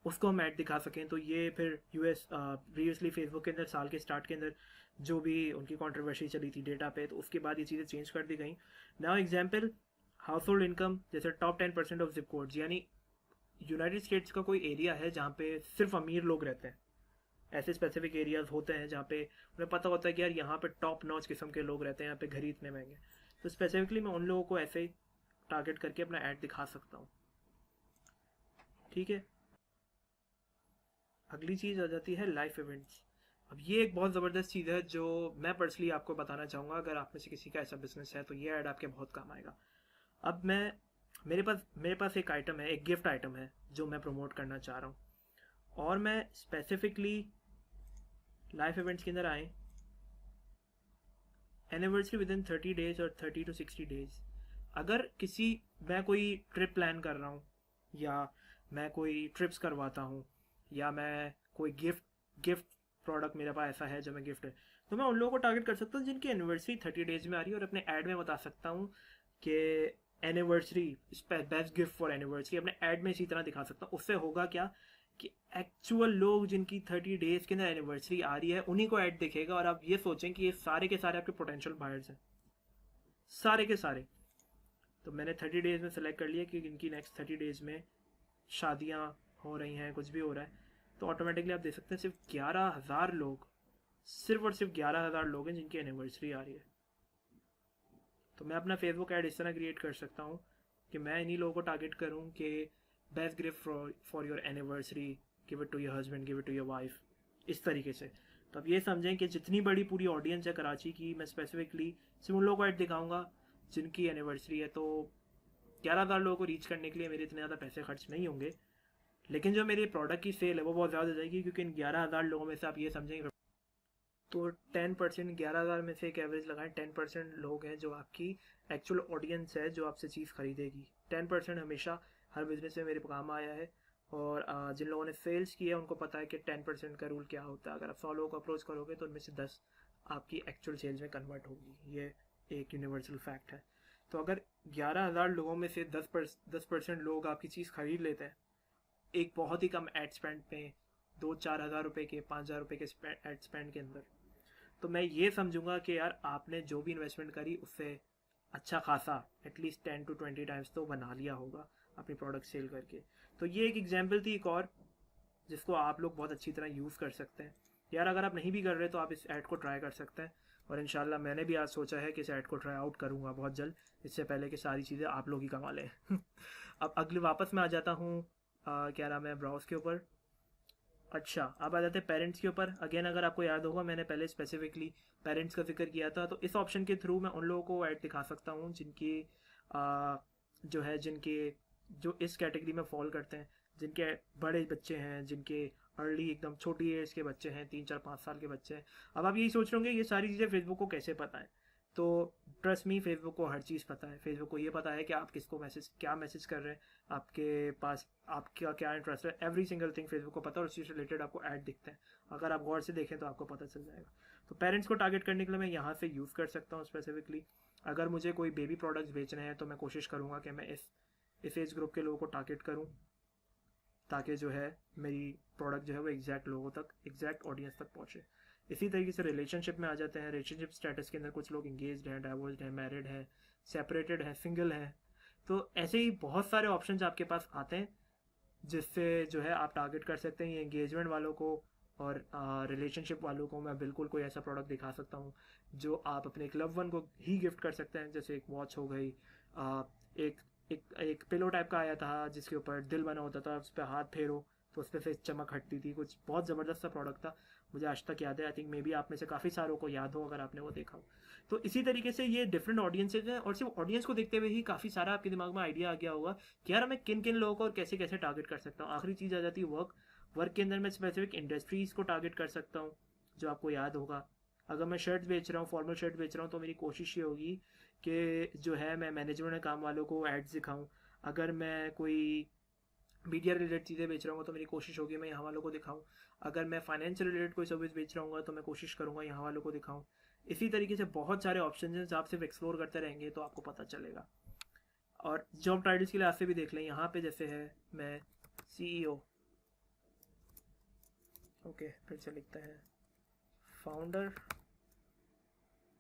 उसको हम ऐड दिखा सकें। तो ये फिर यूएस प्रीवियसली फेसबुक के अंदर साल के स्टार्ट के अंदर जो भी उनकी कंट्रोवर्सी चली थी डेटा पे, तो उसके बाद ये चीज़ें चेंज कर दी गई। Now example, house hold income जैसे टॉप 10% ऑफ जिप कोड्स, यानी यूनाइटेड स्टेट्स का कोई एरिया है जहाँ पे सिर्फ अमीर लोग रहते हैं। ऐसे स्पेसिफिक एरियाज होते हैं जहाँ पे उन्हें पता होता है कि यार यहाँ पे टॉप नॉच किस्म के लोग रहते हैं, यहाँ पे घर ही इतने महंगे। तो स्पेसिफिकली मैं उन लोगों को ऐसे ही टारगेट करके अपना ऐड दिखा सकता हूँ। ठीक है, अगली चीज़ आ जाती है लाइफ इवेंट्स। अब ये एक बहुत ज़बरदस्त चीज़ है जो मैं पर्सनली आपको बताना चाहूँगा। अगर आप में से किसी का ऐसा बिजनेस है तो ये ऐड आपके बहुत काम आएगा। अब मैं मेरे पास एक आइटम है, एक गिफ्ट आइटम है जो मैं प्रमोट करना चाह रहा हूँ, और मैं स्पेसिफिकली लाइफ इवेंट्स के अंदर आए एनिवर्सरी विद इन 30 डेज और 30 to 60 डेज। अगर मैं कोई ट्रिप प्लान कर रहा हूँ, या मैं कोई ट्रिप्स करवाता हूँ, या मैं कोई गिफ्ट प्रोडक्ट मेरे पास ऐसा है जो मैं गिफ्ट है, तो मैं उन लोगों को टारगेट कर सकता हूँ जिनकी एनिवर्सरी 30 डेज में आ रही है, और अपने ऐड में बता सकता हूँ कि anniversary best gift for anniversary, अपने ऐड में इसी तरह दिखा सकता हूँ। उससे होगा क्या कि एक्चुअल लोग जिनकी 30 डेज के अंदर एनिवर्सरी आ रही है उन्हीं को ऐड दिखेगा, और आप ये सोचें कि ये सारे के सारे आपके पोटेंशियल बायर्स हैं, सारे के सारे। तो मैंने 30 डेज में सेलेक्ट कर लिया कि इनकी नेक्स्ट 30 डेज में शादियाँ हो रही हैं, कुछ भी हो रहा है, तो ऑटोमेटिकली आप देख सकते हैं सिर्फ 11,000 लोग, सिर्फ और सिर्फ 11,000 लोग हैं जिनकी एनिवर्सरी आ रही है। तो मैं अपना फेसबुक ऐड इस तरह क्रिएट कर सकता हूँ कि मैं इन्हीं लोगों को टारगेट करूँ कि best gift for your anniversary, give it to your husband, give it to your wife, इस तरीके से। तो अब ये समझें कि जितनी बड़ी पूरी ऑडियंस है कराची की, मैं स्पेसिफिकली सिर्फ उन लोगों को ऐड दिखाऊंगा जिनकी एनिवर्सरी है। तो 11,000 लोगों को रीच करने के लिए मेरे इतने ज़्यादा पैसे खर्च नहीं होंगे, लेकिन जो मेरे प्रोडक्ट की सेल है वो बहुत ज़्यादा हो जाएगी, क्योंकि इन 11,000 लोगों में से आप ये समझेंगे तो 10%, 11,000 में से एक एवरेज लगाएं, 10% लोग हैं जो आपकी एक्चुअल ऑडियंस है जो आपसे चीज़ खरीदेगी। 10% हमेशा हर बिजनेस में मेरे काम आया है, और जिन लोगों ने सेल्स किया है उनको पता है कि 10% का रूल क्या होता है। अगर आप 100 लोगों को अप्रोच करोगे तो उनमें से 10 आपकी एक्चुअल सेल्स में कन्वर्ट होगी, ये एक यूनिवर्सल फैक्ट है। तो अगर 11,000 लोगों में से 10% लोग आपकी चीज़ खरीद लेते हैं एक बहुत ही कम एड स्पेंड पे, 2-4 हज़ार रुपये के, 5,000 रुपये के एड स्पेंड के अंदर, तो मैं ये समझूंगा कि यार आपने जो भी इन्वेस्टमेंट करी उससे अच्छा खासा एटलीस्ट 10 to 20 टाइम्स तो बना लिया होगा अपनी प्रोडक्ट सेल करके। तो ये एक एग्जाम्पल थी एक और, जिसको आप लोग बहुत अच्छी तरह यूज़ कर सकते हैं। यार अगर आप नहीं भी कर रहे तो आप इस ऐड को ट्राई कर सकते हैं, और इंशाल्लाह मैंने भी आज सोचा है कि इस ऐड को ट्राई आउट करूँगा बहुत जल्द, इससे पहले कि सारी चीज़ें आप लोग ही कमा लें। अब अगले वापस मैं आ जाता हूँ क्या नाम है, ब्राउज के ऊपर। अच्छा, अब आ जाते हैं पेरेंट्स के ऊपर। अगेन अगर आपको याद होगा मैंने पहले स्पेसिफिकली पेरेंट्स का जिक्र किया था, तो इस ऑप्शन के थ्रू मैं उन लोगों को ऐड दिखा सकता हूँ जिनकी जो है जिनके जो इस कैटेगरी में फॉल करते हैं, जिनके बड़े बच्चे हैं, जिनके अर्ली एकदम छोटी एज के बच्चे हैं, 3-4-5 साल के बच्चे हैं। अब आप यही सोच रहे होंगे ये सारी चीज़ें फेसबुक को कैसे पता है। तो ट्रस्ट मी, फेसबुक को हर चीज़ पता है। फेसबुक को ये पता है कि आप किसको क्या मैसेज कर रहे हैं, आपके पास आपका क्या इंटरेस्ट है, एवरी सिंगल थिंग फेसबुक को पता है, और उससे रिलेटेड आपको ऐड दिखते हैं। अगर आप गौर से देखें तो आपको पता चल जाएगा। तो पेरेंट्स को टारगेट करने के लिए मैं यहाँ से यूज़ कर सकता हूँ स्पेसिफिकली। अगर मुझे कोई बेबी प्रोडक्ट्स बेचने हैं तो मैं कोशिश करूँगा कि मैं इस एज ग्रुप के लोगों को टारगेट करूँ, ताकि जो है मेरी प्रोडक्ट जो है वो एग्जैक्ट लोगों तक, एग्जैक्ट ऑडियंस तक पहुँचे। इसी तरीके से रिलेशनशिप में आ जाते हैं। रिलेशनशिप स्टेटस के अंदर कुछ लोग इंगेज्ड हैं, डाइवोर्स्ड हैं, मैरिड हैं, सेपरेटेड हैं, सिंगल हैं। तो ऐसे ही बहुत सारे ऑप्शंस आपके पास आते हैं जिससे जो है आप टारगेट कर सकते हैं। ये एंगेजमेंट वालों को और रिलेशनशिप वालों को मैं बिल्कुल कोई ऐसा प्रोडक्ट दिखा सकता हूँ जो आप अपने एक लव वन को ही गिफ्ट कर सकते हैं। जैसे एक वॉच हो गई, एक एक पिलो टाइप का आया था जिसके ऊपर दिल बना होता था, उस पर हाथ फेरो तो उस पर से चमक हटती थी, कुछ बहुत ज़बरदस्त सा प्रोडक्ट था। मुझे आज तक याद है। आई थिंक मे बी आप में से काफ़ी सारों को याद हो अगर आपने वो देखा हो। तो इसी तरीके से ये डिफरेंट ऑडियंसेज हैं, और सिर्फ ऑडियंस को देखते हुए ही काफ़ी सारा आपके दिमाग में आइडिया आ गया होगा कि यार मैं किन किन लोगों को और कैसे कैसे टारगेट कर सकता हूँ। आखिरी चीज़ आ जाती है वर्क। वर्क के अंदर मैं स्पेसिफिक इंडस्ट्रीज़ को टारगेट कर सकता हूँ, जो आपको याद होगा। अगर मैं शर्ट बेच रहा हूँ, फॉर्मल शर्ट बेच रहा हूँ, तो मेरी कोशिश ये होगी कि जो है मैं मैनेजमेंट काम वालों को एड्स दिखाऊँ। अगर मैं कोई मीडिया रिलेटेड चीज़ें बेच रहा हूँ तो मेरी कोशिश होगी मैं यहाँ वालों को दिखाऊँ। अगर मैं फाइनेंस से रिलेटेड कोई सर्विस बेच रहा हूँ तो मैं कोशिश करूँगा यहाँ वालों को दिखाऊँ। इसी तरीके से बहुत सारे ऑप्शन हैं, आप सिर्फ एक्सप्लोर करते रहेंगे तो आपको पता चलेगा। और जॉब टाइटल्स के लिए आपसे भी देख लें, यहाँ पे जैसे है मैं CEO, ओके फिर से लिखते हैं फाउंडर,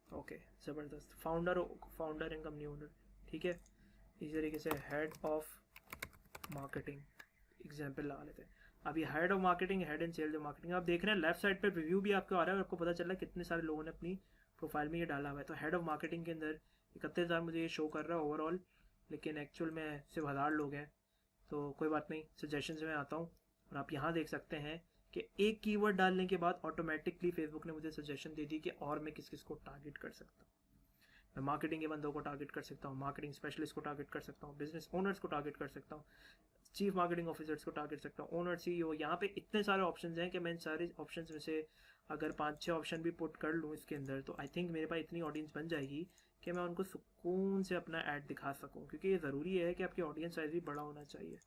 ओके ज़बरदस्त, फाउंडर एंड कंपनी ओनर, ठीक है। इसी तरीके से हेड ऑफ मार्केटिंग एग्जाम्पल लगा लेते हैं। अब ये head of marketing, head and sales of marketing, आप देख रहे हैं लेफ्ट साइड पे रिव्यू भी आपको आ रहा है और आपको पता चल रहा है कितने सारे लोगों ने अपनी प्रोफाइल में ये डाला हुआ है। तो हेड ऑफ मार्केटिंग के अंदर 31,000 मुझे ये शो कर रहा है ओवरऑल, लेकिन एक्चुअल में सिर्फ 1000 लोग हैं। तो कोई बात नहीं, सजेशन में आता हूँ और आप यहाँ देख सकते हैं कि एक कीवर्ड डालने के बाद ऑटोमेटिकली फेसबुक ने मुझे सजेशन दे दी कि और मैं किस किस को टारगेट कर सकता हूँ। मैं मार्केटिंग के बंदों को टारगेट कर सकता हूँ, मार्केटिंग स्पेशलिस्ट को टारगेट कर सकता हूँ, बिजनेस ओनर्स को टारगेट कर सकता हूँ, चीफ मार्केटिंग ऑफिसर्स को टारगेट सकता हूँ, ओनर CEO। यहाँ पे इतने सारे ऑप्शंस हैं कि मैं इन सारे ऑप्शंस में से अगर 5-6 ऑप्शन भी पुट कर लूँ इसके अंदर, तो आई थिंक मेरे पास इतनी ऑडियंस बन जाएगी कि मैं उनको सुकून से अपना ऐड दिखा सकूँ, क्योंकि ये ज़रूरी है कि आपकी ऑडियंस साइज़ भी बड़ा होना चाहिए।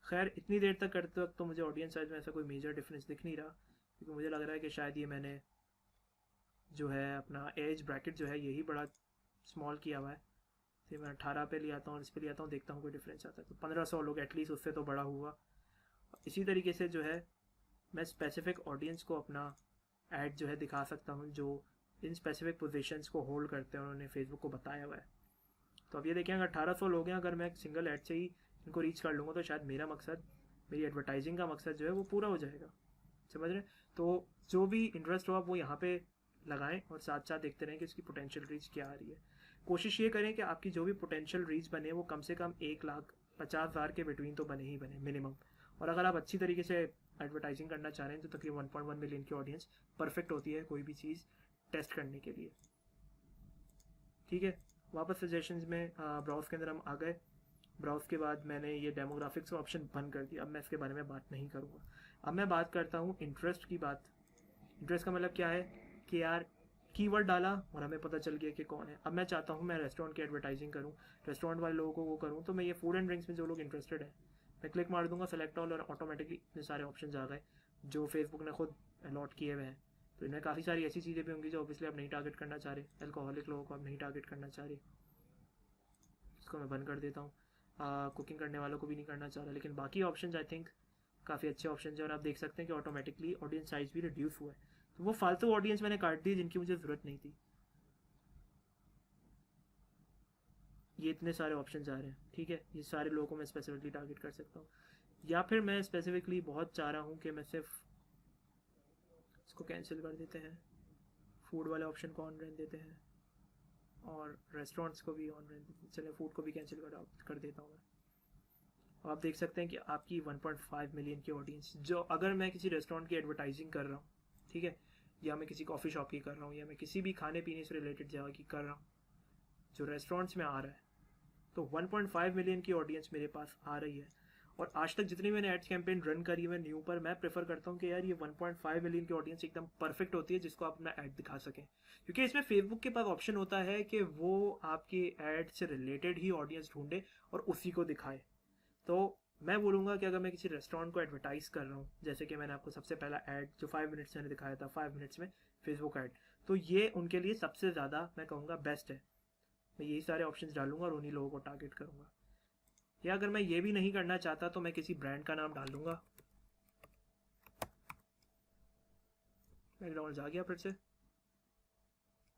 खैर इतनी देर तक करते वक्त तो मुझे ऑडियंस साइज़ में ऐसा कोई मेजर डिफरेंस दिख नहीं रहा, क्योंकि मुझे लग रहा है कि शायद ये मैंने जो है अपना एज ब्रैकेट जो है यही बड़ा स्मॉल किया हुआ है। फिर मैं 18 पे ले आता हूँ और इस पे ले आता हूँ, देखता हूँ कोई डिफरेंस आता है तो 1500 लोग एटलीस्ट, उससे तो बड़ा हुआ। इसी तरीके से जो है मैं स्पेसिफिक ऑडियंस को अपना ऐड जो है दिखा सकता हूँ जो इन स्पेसिफिक पोजीशंस को होल्ड करते हैं, उन्होंने फेसबुक को बताया हुआ है। तो अब ये देखें, अगर 1800 लोग हैं, अगर मैं सिंगल ऐड से ही इनको रीच कर लूँगा तो शायद मेरा मकसद, मेरी एडवर्टाइजिंग का मकसद जो है वो पूरा हो जाएगा। समझ रहे हैं? तो जो भी इंटरेस्ट हो आप वो यहाँ पे लगाएं और साथ साथ देखते रहें कि इसकी पोटेंशियल रीच क्या आ रही है। कोशिश ये करें कि आपकी जो भी पोटेंशियल रीच बने वो कम से कम 1,50,000 के बिटवीन तो बने ही बने मिनिमम। और अगर आप अच्छी तरीके से एडवर्टाइजिंग करना चाह रहे हैं तो तकरीबन 1.1 मिलियन की ऑडियंस परफेक्ट होती है कोई भी चीज़ टेस्ट करने के लिए। ठीक है, वापस सजेशंस में ब्राउज के अंदर हम आ गए। ब्राउज के बाद मैंने ये डेमोग्राफिक्स ऑप्शन बंद कर दिया, अब मैं इसके बारे में बात नहीं करूँगा। अब मैं बात करता हूँ इंटरेस्ट की बात। इंटरेस्ट का मतलब क्या है कि यार कीवर्ड डाला और हमें पता चल गया कि कौन है। अब मैं चाहता हूँ मैं रेस्टोरेंट की एडवर्टाइजिंग करूँ, रेस्टोरेंट वाले लोगों को वो करूँ, तो मैं ये फूड एंड ड्रिंक्स में जो लोग इंटरेस्टेड है मैं क्लिक मार दूंगा सेलेक्ट ऑल, और ऑटोमेटिकली इतने सारे ऑप्शन आ गए जो फेसबुक ने खुद अलॉट किए हुए हैं। तो इनमें काफ़ी सारी ऐसी चीज़ें भी होंगी जो ऑब्वियसली आप नहीं टारगेट करना चाह रहे, अल्कोहलिक लोगों को आप नहीं टारगेट करना चाह रहे, इसको मैं बंद कर देता हूँ। कुकिंग करने वालों को भी नहीं करना चाह रहा, लेकिन बाकी ऑप्शन आई थिंक काफ़ी अच्छे ऑप्शन हैं। और आप देख सकते हैं कि ऑटोमेटिकली ऑडियंस साइज भी रिड्यूस हुआ है। तो वो फालतू ऑडियंस मैंने काट दी जिनकी मुझे ज़रूरत नहीं थी। ये इतने सारे ऑप्शन आ रहे हैं, ठीक है, ये सारे लोगों को मैं स्पेसिफिकली टारगेट कर सकता हूँ। या फिर मैं स्पेसिफिकली बहुत चाह रहा हूँ कि मैं सिर्फ इसको कैंसिल कर देते हैं, फूड वाले ऑप्शन को ऑन रहने देते हैं और रेस्टोरेंट्स को भी ऑन रहने देते हैं। चलिए फूड को भी कैंसिल कर देता हूँ मैं। और आप देख सकते हैं कि आपकी 1.5 मिलियन की ऑडियंस, जो अगर मैं किसी रेस्टोरेंट की एडवर्टाइजिंग कर रहा हूँ, ठीक है, या मैं किसी कॉफ़ी शॉप की कर रहा हूँ, या मैं किसी भी खाने पीने से रिलेटेड जगह की कर रहा हूँ जो रेस्टोरेंट्स में आ रहा है, तो 1.5 मिलियन की ऑडियंस मेरे पास आ रही है। और आज तक जितनी मैंने एड्स कैंपेन रन करी है न्यू पर, मैं प्रेफर करता हूँ कि यार ये 1.5 मिलियन की ऑडियंस एकदम परफेक्ट होती है जिसको आप अपना ऐड दिखा सकें, क्योंकि इसमें फेसबुक के पास ऑप्शन होता है कि वो आपके ऐड से रिलेटेड ही ऑडियंस ढूंढे और उसी को दिखाए। तो मैं बोलूँगा कि अगर मैं किसी रेस्टोरेंट को एडवर्टाइज़ कर रहा हूँ, जैसे कि मैंने आपको सबसे पहला ऐड जो 5 मिनट्स मैंने दिखाया था, 5 मिनट्स में फेसबुक ऐड, तो ये उनके लिए सबसे ज़्यादा मैं कहूँगा बेस्ट है। मैं यही सारे ऑप्शंस डालूंगा और उन्हीं लोगों को टारगेट करूँगा। या अगर मैं ये भी नहीं करना चाहता तो मैं किसी ब्रांड का नाम डाल दूंगा, मैकडॉनल्ड्स आ गया फिर से,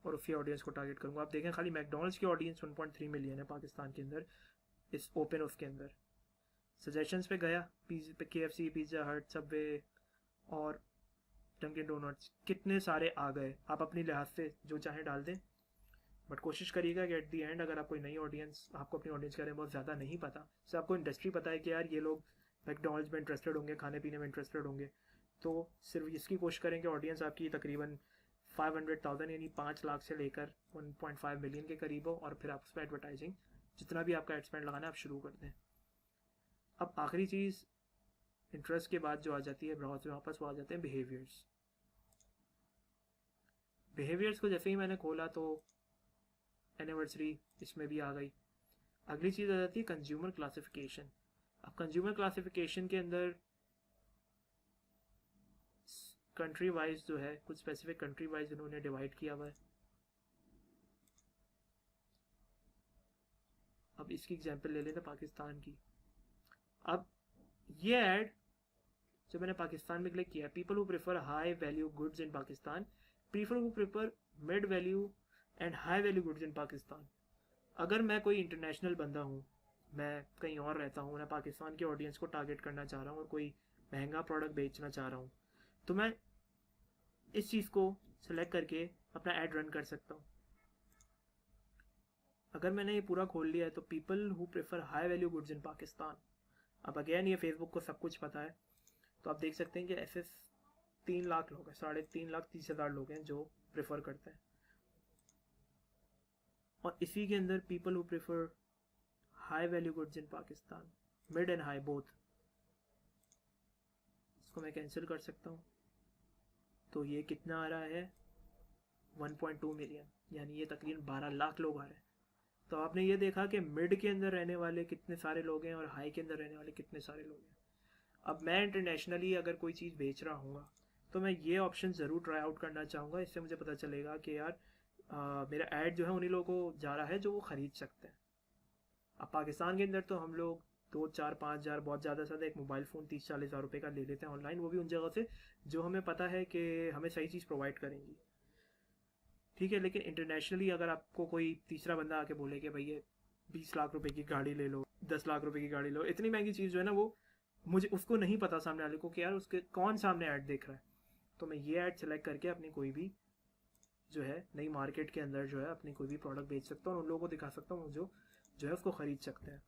और उसी ऑडियंस को टारगेट करूँगा। आप देखें खाली मैकडॉनल्ड्स की ऑडियंस 1.3 मिलियन है पाकिस्तान के अंदर, इस ओपन उसके अंदर। सजेशंस पे गया, KFC, पिज़्ज़ा हट, सबवे और डंकिन डोनट्स, कितने सारे आ गए। आप अपनी लिहाज से जो चाहें डाल दें, बट कोशिश करिएगा कि एट दी एंड अगर आप कोई नई ऑडियंस, आपको अपनी ऑडियंस के बारे में बहुत ज़्यादा नहीं पता, जैसे आपको इंडस्ट्री पता है कि यार ये लोग मैकडॉनल्ड्स में इंटरेस्टेड होंगे, खाने पीने में इंटरेस्टेड होंगे, तो सिर्फ इसकी कोशिश करें कि ऑडियंस आपकी तकरीबन 500,000 यानी 5 लाख से लेकर 1.5 मिलियन के करीब हो, और फिर आप उस पर एडवर्टाइजिंग जितना भी आपका एड स्पेंड लगाना है आप शुरू कर दें। अब आखिरी चीज़ इंटरेस्ट के बाद जो आ जाती है ब्राउज में वापस, वो आ जाते हैं बिहेवियर्स। बिहेवियर्स को जैसे ही मैंने खोला तो एनिवर्सरी इसमें भी आ गई। अगली चीज़ आ जाती है कंज्यूमर क्लासिफिकेशन। अब कंज्यूमर क्लासिफिकेशन के अंदर कंट्री वाइज जो है, कुछ स्पेसिफिक कंट्री वाइज इन्होंने डिवाइड किया हुआ है। अब इसकी एग्जांपल ले लेते हैं पाकिस्तान की। अब ये ऐड जो मैंने पाकिस्तान में क्लिक किया, people who prefer high value goods in Pakistan, people who prefer mid value and high value goods in Pakistan. अगर मैं कोई इंटरनेशनल बंदा हूँ, मैं कहीं और रहता हूँ, मैं पाकिस्तान के ऑडियंस को टारगेट करना चाह रहा हूँ और कोई महंगा प्रोडक्ट बेचना चाह रहा हूँ, तो मैं इस चीज़ को सेलेक्ट करके अपना ऐड रन कर सकता हूँ। अगर मैंने ये पूरा खोल लिया है तो people who prefer high value goods in Pakistan. अब अगेन ये फेसबुक को सब कुछ पता है, तो आप देख सकते हैं कि ऐसे 3 लाख लोग हैं, 3,30,30,000 लोग हैं जो प्रेफर करते हैं। और इसी के अंदर people who prefer high value goods in Pakistan, mid and high both, इसको मैं कैंसिल कर सकता हूँ। तो ये कितना आ रहा है 1.2 मिलियन, यानी ये तकरीबन 12 लाख लोग आ रहे हैं। तो आपने ये देखा कि मिड के अंदर रहने वाले कितने सारे लोग हैं और हाई के अंदर रहने वाले कितने सारे लोग हैं। अब मैं इंटरनेशनली अगर कोई चीज़ बेच रहा हूँ तो मैं ये ऑप्शन ज़रूर ट्राई आउट करना चाहूँगा। इससे मुझे पता चलेगा कि यार मेरा ऐड जो है उन्हीं लोगों को जा रहा है जो वो ख़रीद सकते हैं। अब पाकिस्तान के अंदर तो हम लोग 2, 4, 5 हज़ार, बहुत ज़्यादा से ज़्यादा एक मोबाइल फ़ोन 30-40 हज़ार रुपये का ले लेते हैं ऑनलाइन, वो भी उन जगह से जो हमें पता है कि हमें सही चीज़ प्रोवाइड करेंगी। ठीक है, लेकिन इंटरनेशनली अगर आपको कोई तीसरा बंदा आके बोले कि भैया 20 लाख रुपए की गाड़ी ले लो, 10 लाख रुपए की गाड़ी लो, इतनी महंगी चीज़ जो है ना, वो मुझे उसको नहीं पता सामने वाले को कि यार उसके कौन सामने ऐड देख रहा है। तो मैं ये ऐड सेलेक्ट करके अपनी कोई भी जो है नई मार्केट के अंदर जो है अपनी कोई भी प्रोडक्ट बेच सकता हूँ और उन लोगों को दिखा सकता हूँ जो है उसको ख़रीद सकते हैं।